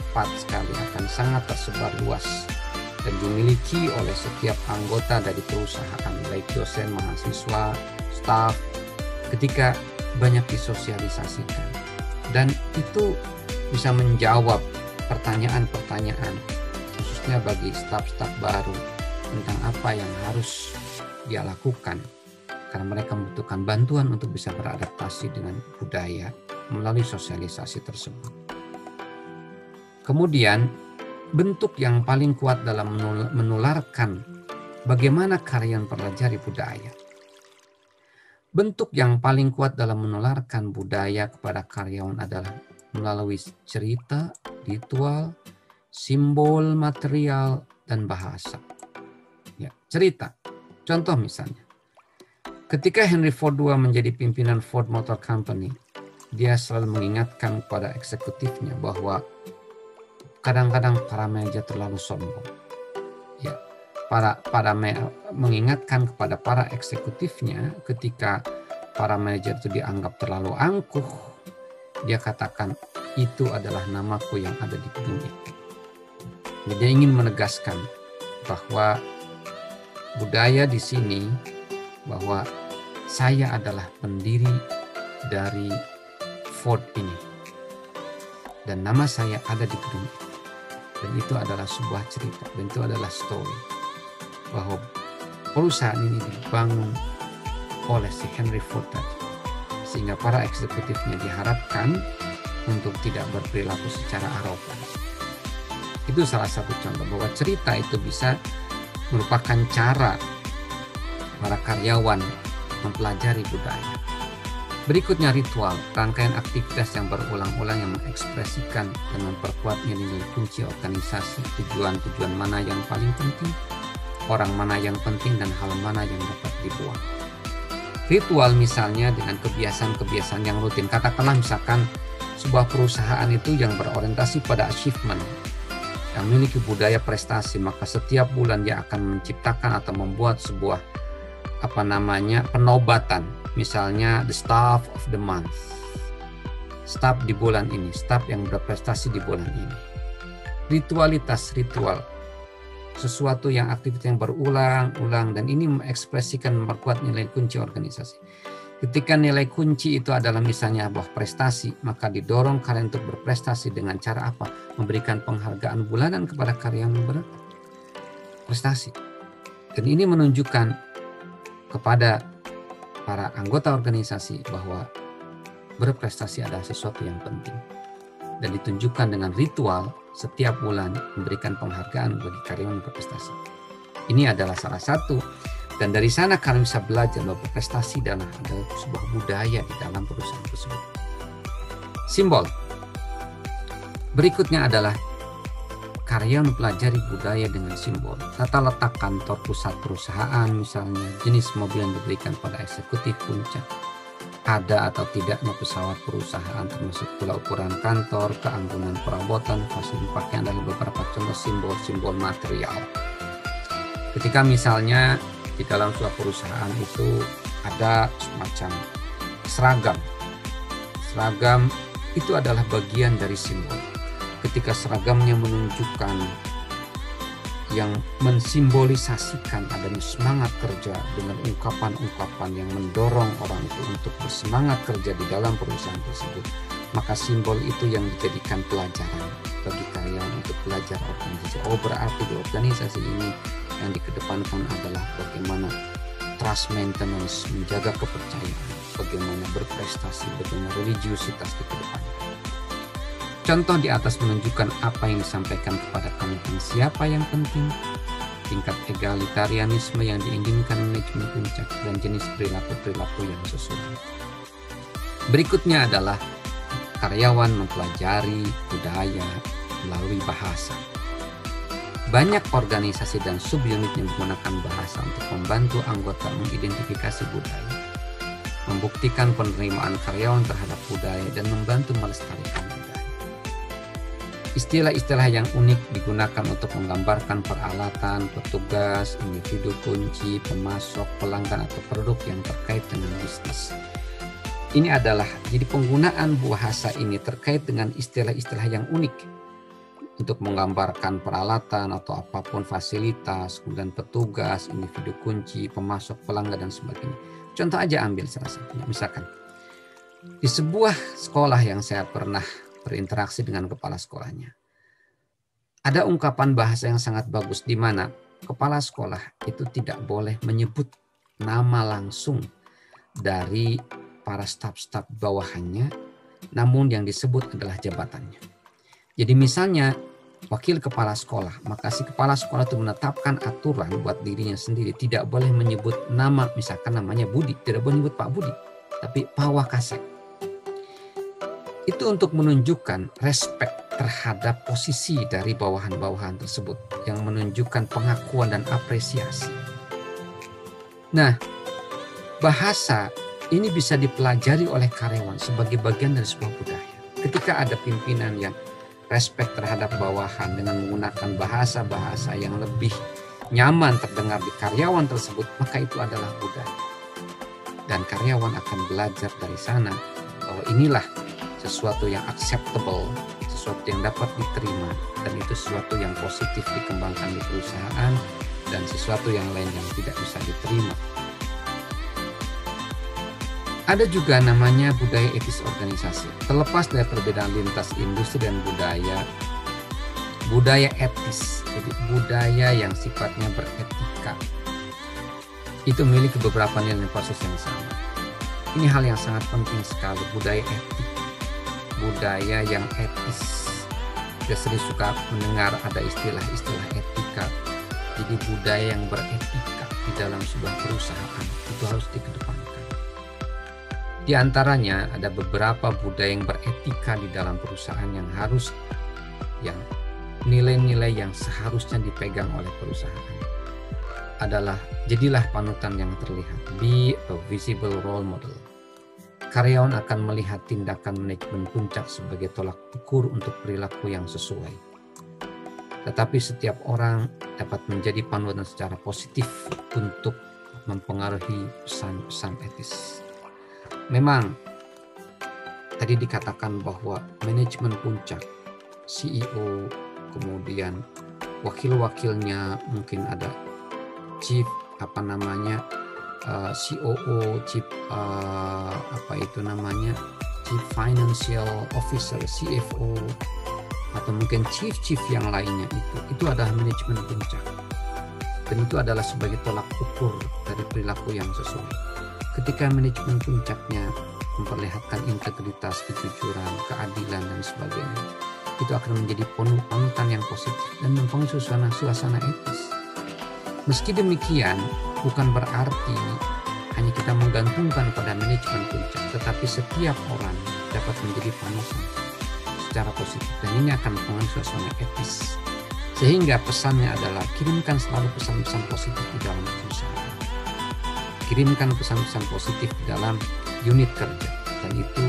tepat sekali, akan sangat tersebar luas dan dimiliki oleh setiap anggota dari perusahaan, baik dosen, mahasiswa, staf, ketika banyak disosialisasikan. Dan itu bisa menjawab pertanyaan-pertanyaan, khususnya bagi staf-staf baru, tentang apa yang harus dia lakukan karena mereka membutuhkan bantuan untuk bisa beradaptasi dengan budaya melalui sosialisasi tersebut. Kemudian bentuk yang paling kuat dalam menularkan bagaimana karyawan pelajari budaya. Bentuk yang paling kuat dalam menularkan budaya kepada karyawan adalah melalui cerita, ritual, simbol, material, dan bahasa. Ya, cerita. Contoh misalnya, ketika Henry Ford II menjadi pimpinan Ford Motor Company, dia selalu mengingatkan kepada eksekutifnya bahwa kadang-kadang para manajer terlalu sombong. Ya, mengingatkan kepada para eksekutifnya ketika para manajer itu dianggap terlalu angkuh, dia katakan itu adalah namaku yang ada di gedung itu. Dia ingin menegaskan bahwa budaya di sini bahwa saya adalah pendiri dari Ford ini dan nama saya ada di gedung itu. Dan itu adalah sebuah cerita dan itu adalah story bahwa perusahaan ini dibangun oleh si Henry Ford tadi, sehingga para eksekutifnya diharapkan untuk tidak berperilaku secara arogan. Itu salah satu contoh bahwa cerita itu bisa merupakan cara para karyawan mempelajari budaya. Berikutnya ritual, rangkaian aktivitas yang berulang-ulang yang mengekspresikan dan memperkuat nilai kunci organisasi, tujuan-tujuan mana yang paling penting, orang mana yang penting, dan hal mana yang dapat dibuang. Ritual misalnya dengan kebiasaan-kebiasaan yang rutin. Katakanlah misalkan sebuah perusahaan itu yang berorientasi pada achievement, yang memiliki budaya prestasi, maka setiap bulan dia akan menciptakan atau membuat sebuah penobatan, misalnya the staff of the month, staff di bulan ini, staff yang berprestasi di bulan ini. Ritual, sesuatu yang aktivitas yang berulang-ulang, dan ini mengekspresikan, memperkuat nilai kunci organisasi. Ketika nilai kunci itu adalah misalnya buah prestasi, maka didorong kalian untuk berprestasi dengan cara apa? Memberikan penghargaan bulanan kepada karyawan yang berprestasi. Dan ini menunjukkan kepada para anggota organisasi bahwa berprestasi adalah sesuatu yang penting. Dan ditunjukkan dengan ritual setiap bulan memberikan penghargaan bagi karyawan yang berprestasi. Ini adalah salah satu. Dan dari sana kalian bisa belajar bahwa berprestasi adalah sebuah budaya di dalam perusahaan tersebut. Simbol. Berikutnya adalah karyawan mempelajari budaya dengan simbol. Tata letak kantor pusat perusahaan misalnya, jenis mobil yang diberikan pada eksekutif puncak, ada atau tidaknya pesawat perusahaan, termasuk pula ukuran kantor, keanggunan perabotan, fasilitas pakaian, adalah beberapa contoh simbol-simbol material. Ketika misalnya di dalam sebuah perusahaan itu ada semacam seragam. Seragam itu adalah bagian dari simbol. Ketika seragamnya menunjukkan yang mensimbolisasikan adanya semangat kerja dengan ungkapan-ungkapan yang mendorong orang itu untuk bersemangat kerja di dalam perusahaan tersebut, maka simbol itu yang dijadikan pelajaran bagi karyawan untuk belajar organisasi. Oh, berarti di organisasi ini yang dikedepankan adalah bagaimana trust maintenance, menjaga kepercayaan, bagaimana berprestasi, bagaimana religiusitas dikedepankan. Contoh di atas menunjukkan apa yang disampaikan kepada kami tentang siapa yang penting, tingkat egalitarianisme yang diinginkan manajemen puncak, dan jenis perilaku-perilaku yang sesuai. Berikutnya adalah karyawan mempelajari budaya melalui bahasa. Banyak organisasi dan subunit yang menggunakan bahasa untuk membantu anggota mengidentifikasi budaya, membuktikan penerimaan karyawan terhadap budaya, dan membantu melestarikan budaya. Istilah-istilah yang unik digunakan untuk menggambarkan peralatan, petugas, individu kunci, pemasok, pelanggan, atau produk yang terkait dengan bisnis. Ini adalah, jadi penggunaan bahasa ini terkait dengan istilah-istilah yang unik untuk menggambarkan peralatan atau apapun fasilitas, kemudian petugas, individu kunci, pemasok, pelanggan, dan sebagainya. Contoh aja ambil salah satunya, misalkan di sebuah sekolah yang saya pernah berinteraksi dengan kepala sekolahnya, ada ungkapan bahasa yang sangat bagus di mana kepala sekolah itu tidak boleh menyebut nama langsung dari para staf-staf bawahannya, namun yang disebut adalah jabatannya. Jadi misalnya wakil kepala sekolah, maka si kepala sekolah itu menetapkan aturan buat dirinya sendiri, tidak boleh menyebut nama, misalkan namanya Budi, tidak boleh menyebut Pak Budi, tapi Pak Wakasek. Itu untuk menunjukkan respect terhadap posisi dari bawahan-bawahan tersebut, yang menunjukkan pengakuan dan apresiasi. Nah, bahasa ini bisa dipelajari oleh karyawan sebagai bagian dari sebuah budaya. Ketika ada pimpinan yang respect terhadap bawahan dengan menggunakan bahasa-bahasa yang lebih nyaman terdengar di karyawan tersebut, maka itu adalah budaya. Dan karyawan akan belajar dari sana bahwa inilah sesuatu yang acceptable, sesuatu yang dapat diterima, dan itu sesuatu yang positif dikembangkan di perusahaan, dan sesuatu yang lain yang tidak bisa diterima. Ada juga namanya budaya etis organisasi. Terlepas dari perbedaan lintas industri dan budaya etis, jadi budaya yang sifatnya beretika, itu memiliki beberapa nilai proses yang sama. Ini hal yang sangat penting sekali, budaya etik. Budaya yang etis. Kita sering suka mendengar ada istilah-istilah etika. Jadi budaya yang beretika di dalam sebuah perusahaan itu harus dikedepankan. Di antaranya ada beberapa budaya yang beretika di dalam perusahaan yang harus, yang nilai-nilai yang seharusnya dipegang oleh perusahaan adalah jadilah panutan yang terlihat. Be a visible role model. Karyawan akan melihat tindakan manajemen puncak sebagai tolak ukur untuk perilaku yang sesuai. Tetapi setiap orang dapat menjadi panutan secara positif untuk mempengaruhi pesan-pesan etis. Memang tadi dikatakan bahwa manajemen puncak, CEO, kemudian wakil-wakilnya, mungkin ada chief COO, Chief Chief Financial Officer, CFO, atau mungkin chief yang lainnya, itu adalah manajemen puncak, dan itu adalah sebagai tolak ukur dari perilaku yang sesuai. Ketika manajemen puncaknya memperlihatkan integritas, kejujuran, keadilan, dan sebagainya, itu akan menjadi panutan yang positif dan membangun suasana etis. Meski demikian, bukan berarti hanya kita menggantungkan pada manajemen puncak, tetapi setiap orang dapat menjadi panutan secara positif, dan ini akan membangun suasana etis Sehingga pesannya adalah kirimkan selalu pesan-pesan positif di dalam perusahaan. Kirimkan pesan-pesan positif di dalam unit kerja, dan itu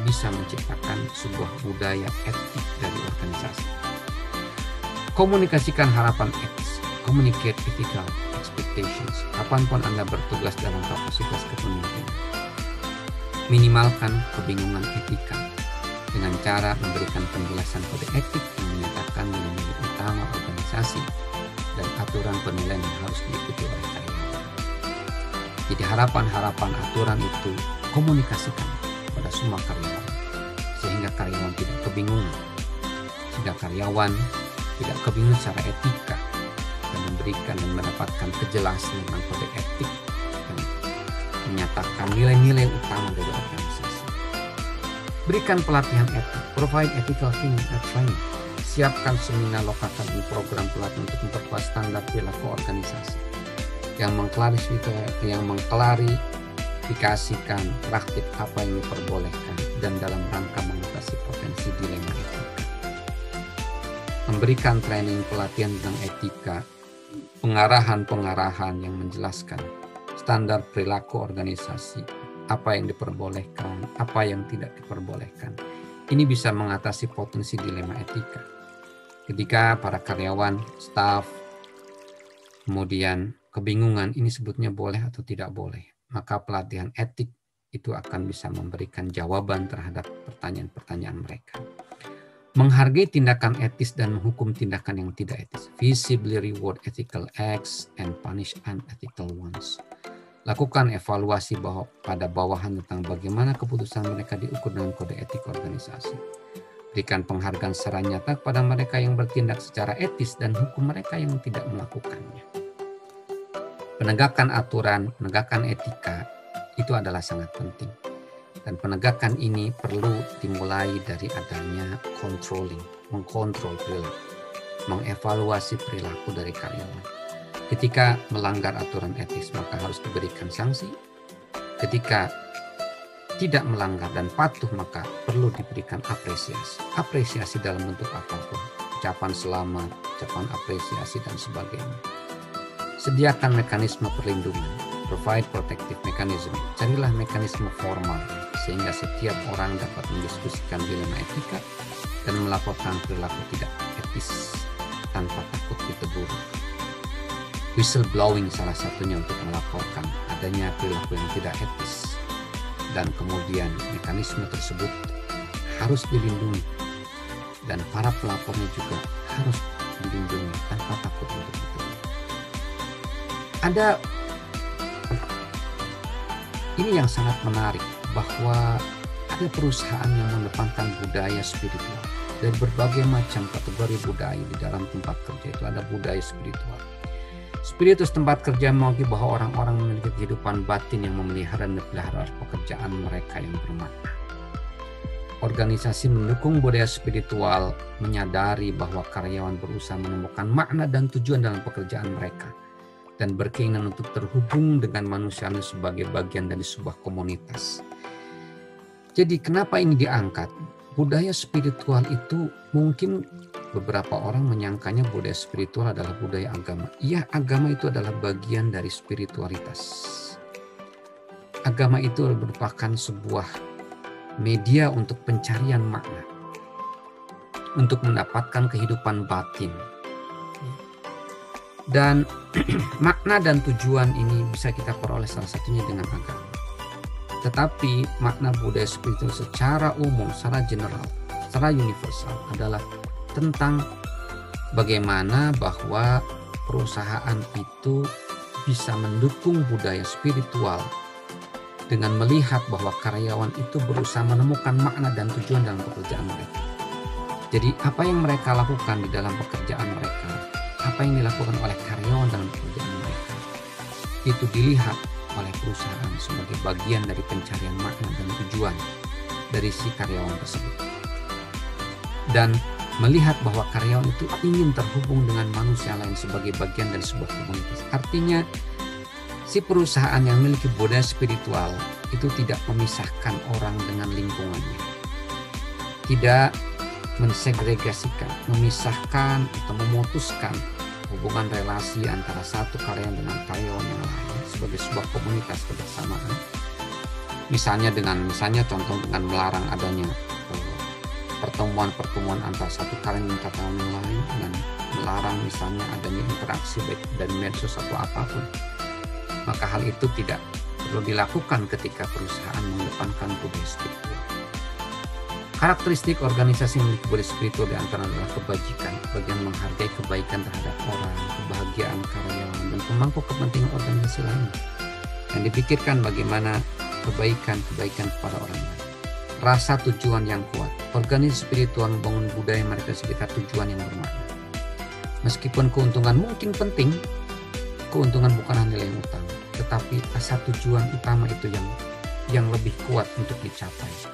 bisa menciptakan sebuah budaya etik dari organisasi. Komunikasikan harapan etis, communicate ethical expectations, kapanpun Anda bertugas dalam kapasitas kepemimpinan. Minimalkan kebingungan etika dengan cara memberikan penjelasan kode etik yang menyatakan nilai-nilai utama organisasi dan aturan penilaian yang harus diikuti oleh karyawan. Jadi harapan-harapan aturan itu komunikasikan pada semua karyawan, sehingga karyawan tidak kebingungan, sehingga karyawan tidak kebingungan secara etika, dan memberikan dan mendapatkan kejelasan tentang kode etik dan menyatakan nilai-nilai utama dari organisasi. Berikan pelatihan etik, provide ethical training, siapkan seminar lokal dan program pelatihan untuk memperkuat standar perilaku organisasi yang mengklarifikasikan praktik apa yang diperbolehkan dan dalam rangka mengatasi potensi dilema etika. Memberikan training pelatihan tentang etika, pengarahan yang menjelaskan standar perilaku organisasi, apa yang diperbolehkan, apa yang tidak diperbolehkan. Ini bisa mengatasi potensi dilema etika. Ketika para karyawan, staf, kemudian kebingungan ini sebetulnya boleh atau tidak boleh, maka pelatihan etik itu akan bisa memberikan jawaban terhadap pertanyaan-pertanyaan mereka. Menghargai tindakan etis dan menghukum tindakan yang tidak etis. Visibly reward ethical acts and punish unethical ones. Lakukan evaluasi pada bawahan tentang bagaimana keputusan mereka diukur dengan kode etik organisasi. Berikan penghargaan secara nyata kepada mereka yang bertindak secara etis dan hukum mereka yang tidak melakukannya. Penegakan aturan, penegakan etika itu adalah sangat penting. Dan penegakan ini perlu dimulai dari adanya controlling, mengkontrol perilaku, mengevaluasi perilaku dari karyawan. Ketika melanggar aturan etis, maka harus diberikan sanksi. Ketika tidak melanggar dan patuh, maka perlu diberikan apresiasi. Apresiasi dalam bentuk apapun, ucapan selamat, ucapan apresiasi, dan sebagainya. Sediakan mekanisme perlindungan, provide protective mechanism. Carilah mekanisme formal, sehingga setiap orang dapat mendiskusikan dilema etika dan melaporkan perilaku tidak etis tanpa takut ditegur. Whistleblowing salah satunya untuk melaporkan adanya perilaku yang tidak etis, dan kemudian mekanisme tersebut harus dilindungi dan para pelapornya juga harus dilindungi tanpa takut untuk ditegur. Ada ini yang sangat menarik, bahwa ada perusahaan yang mengedepankan budaya spiritual. Dari berbagai macam kategori budaya di dalam tempat kerja itu ada budaya spiritual. Spiritus tempat kerja mengakui bahwa orang-orang memiliki kehidupan batin yang memelihara dan dipelihara pekerjaan mereka yang bermakna. Organisasi mendukung budaya spiritual, menyadari bahwa karyawan berusaha menemukan makna dan tujuan dalam pekerjaan mereka, dan berkeinginan untuk terhubung dengan manusia sebagai bagian dari sebuah komunitas. Jadi kenapa ini diangkat? Budaya spiritual itu mungkin beberapa orang menyangkanya budaya spiritual adalah budaya agama. Iya, agama itu adalah bagian dari spiritualitas. Agama itu merupakan sebuah media untuk pencarian makna, untuk mendapatkan kehidupan batin. Dan makna dan tujuan ini bisa kita peroleh salah satunya dengan agama. Tetapi makna budaya spiritual secara umum, secara general, secara universal adalah tentang bagaimana bahwa perusahaan itu bisa mendukung budaya spiritual dengan melihat bahwa karyawan itu berusaha menemukan makna dan tujuan dalam pekerjaan mereka. Jadi apa yang mereka lakukan di dalam pekerjaan mereka, apa yang dilakukan oleh karyawan dalam pekerjaan mereka, itu dilihat oleh perusahaan sebagai bagian dari pencarian makna dan tujuan dari si karyawan tersebut. Dan melihat bahwa karyawan itu ingin terhubung dengan manusia lain sebagai bagian dari sebuah komunitas. Artinya si perusahaan yang memiliki budaya spiritual itu tidak memisahkan orang dengan lingkungannya. Tidak mensegregasikan, memisahkan atau memutuskan hubungan relasi antara satu karyawan dengan karyawan yang lain sebagai sebuah komunitas kebersamaan. Misalnya contoh dengan melarang adanya pertemuan antar satu karyawan dengan karyawan yang lain, dan melarang misalnya adanya interaksi baik dari medsos atau apapun. Maka hal itu tidak perlu dilakukan ketika perusahaan mengedepankan budaya spiritual. Karakteristik organisasi memiliki budaya spiritual di antara adalah kebajikan, bagian menghargai kebaikan terhadap orang, kebahagiaan karyawan, dan pemangku kepentingan organisasi lain. Yang dipikirkan bagaimana kebaikan kepada orang lain. Rasa tujuan yang kuat. Organisasi spiritual membangun budaya mereka sekitar tujuan yang bermakna. Meskipun keuntungan mungkin penting, keuntungan bukanlah nilai yang utama, tetapi rasa tujuan utama itu yang lebih kuat untuk dicapai.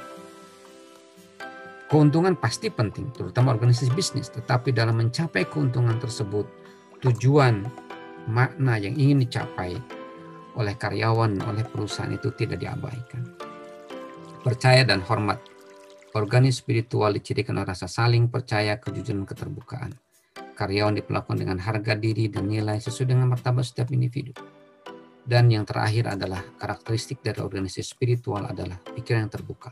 Keuntungan pasti penting, terutama organisasi bisnis, tetapi dalam mencapai keuntungan tersebut, tujuan, makna yang ingin dicapai oleh karyawan, oleh perusahaan itu tidak diabaikan. Percaya dan hormat. Organisasi spiritual dicirikan oleh rasa saling percaya, kejujuran, keterbukaan. Karyawan diperlakukan dengan harga diri dan nilai sesuai dengan martabat setiap individu. Dan yang terakhir adalah karakteristik dari organisasi spiritual adalah pikiran yang terbuka.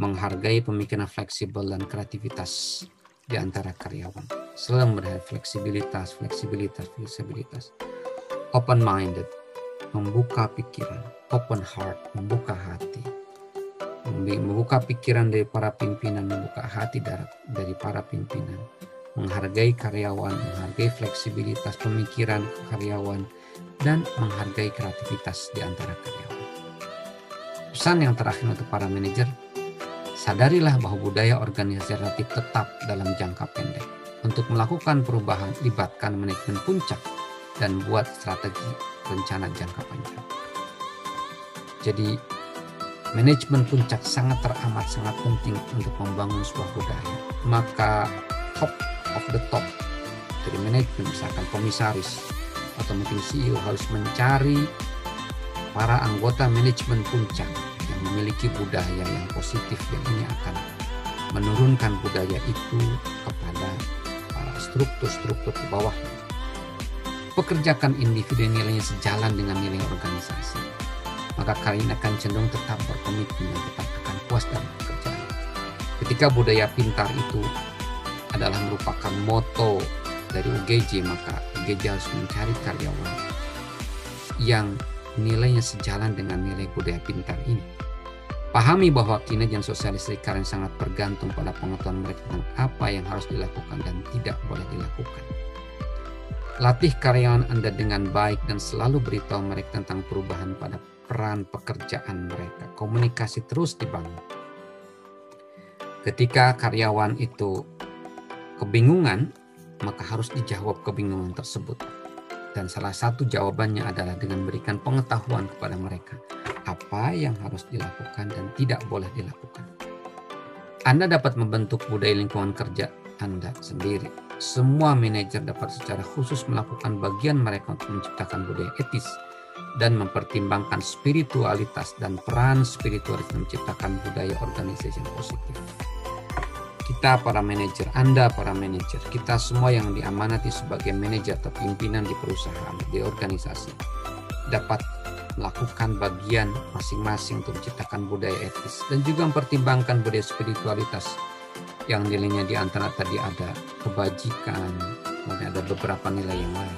Menghargai pemikiran fleksibel dan kreativitas di antara karyawan. Selalu melihat fleksibilitas. Open-minded, membuka pikiran. Open heart, membuka hati. Membuka pikiran dari para pimpinan, membuka hati dari para pimpinan. Menghargai karyawan, menghargai fleksibilitas pemikiran karyawan, dan menghargai kreativitas di antara karyawan. Pesan yang terakhir untuk para manajer, sadarilah bahwa budaya organisasi relatif tetap dalam jangka pendek. Untuk melakukan perubahan, libatkan manajemen puncak dan buat strategi rencana jangka panjang. Jadi, manajemen puncak sangat penting untuk membangun sebuah budaya. Maka top of the top dari manajemen, misalkan komisaris atau mungkin CEO, harus mencari para anggota manajemen puncak yang memiliki budaya yang positif, yang ini akan menurunkan budaya itu kepada para struktur ke bawah. Pekerjakan individu yang nilainya sejalan dengan nilai organisasi, maka kalian akan cenderung tetap berkomitmen dan tetap akan puas dalam pekerjaan. Ketika budaya pintar itu adalah merupakan moto dari UGJ, maka UGJ harus mencari karyawan yang nilainya sejalan dengan nilai budaya pintar ini. Pahami bahwa kinerja sosialisasi karyawan sangat bergantung pada pengetahuan mereka tentang apa yang harus dilakukan dan tidak boleh dilakukan. Latih karyawan Anda dengan baik dan selalu beritahu mereka tentang perubahan pada peran pekerjaan mereka. Komunikasi terus dibangun. Ketika karyawan itu kebingungan, maka harus dijawab kebingungan tersebut. Dan salah satu jawabannya adalah dengan memberikan pengetahuan kepada mereka apa yang harus dilakukan dan tidak boleh dilakukan. Anda dapat membentuk budaya lingkungan kerja Anda sendiri. Semua manajer dapat secara khusus melakukan bagian mereka untuk menciptakan budaya etis dan mempertimbangkan spiritualitas dan peran spiritualitas menciptakan budaya organisasi yang positif. Kita para manajer, Anda para manajer, kita semua yang diamanati sebagai manajer atau pimpinan di perusahaan, di organisasi, dapat melakukan bagian masing-masing untuk menciptakan budaya etis dan juga mempertimbangkan budaya spiritualitas yang nilainya di antara tadi ada kebajikan, kemudian ada beberapa nilai yang lain.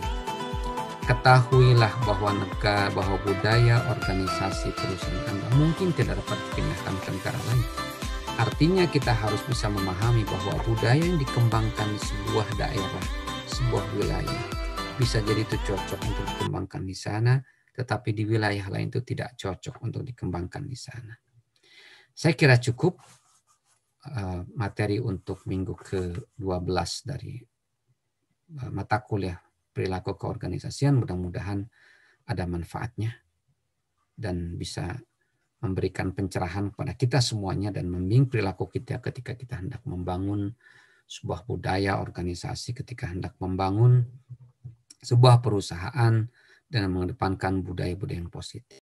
Ketahuilah bahwa budaya organisasi perusahaan Anda mungkin tidak dapat dipindahkan ke negara lain. Artinya kita harus bisa memahami bahwa budaya yang dikembangkan di sebuah daerah, sebuah wilayah, bisa jadi itu cocok untuk dikembangkan di sana, tetapi di wilayah lain itu tidak cocok untuk dikembangkan di sana. Saya kira cukup materi untuk minggu ke-12 dari mata kuliah perilaku keorganisasian. Mudah-mudahan ada manfaatnya dan bisa memberikan pencerahan kepada kita semuanya dan membimbing perilaku kita ketika kita hendak membangun sebuah budaya organisasi, ketika hendak membangun sebuah perusahaan dan mengedepankan budaya-budaya yang positif.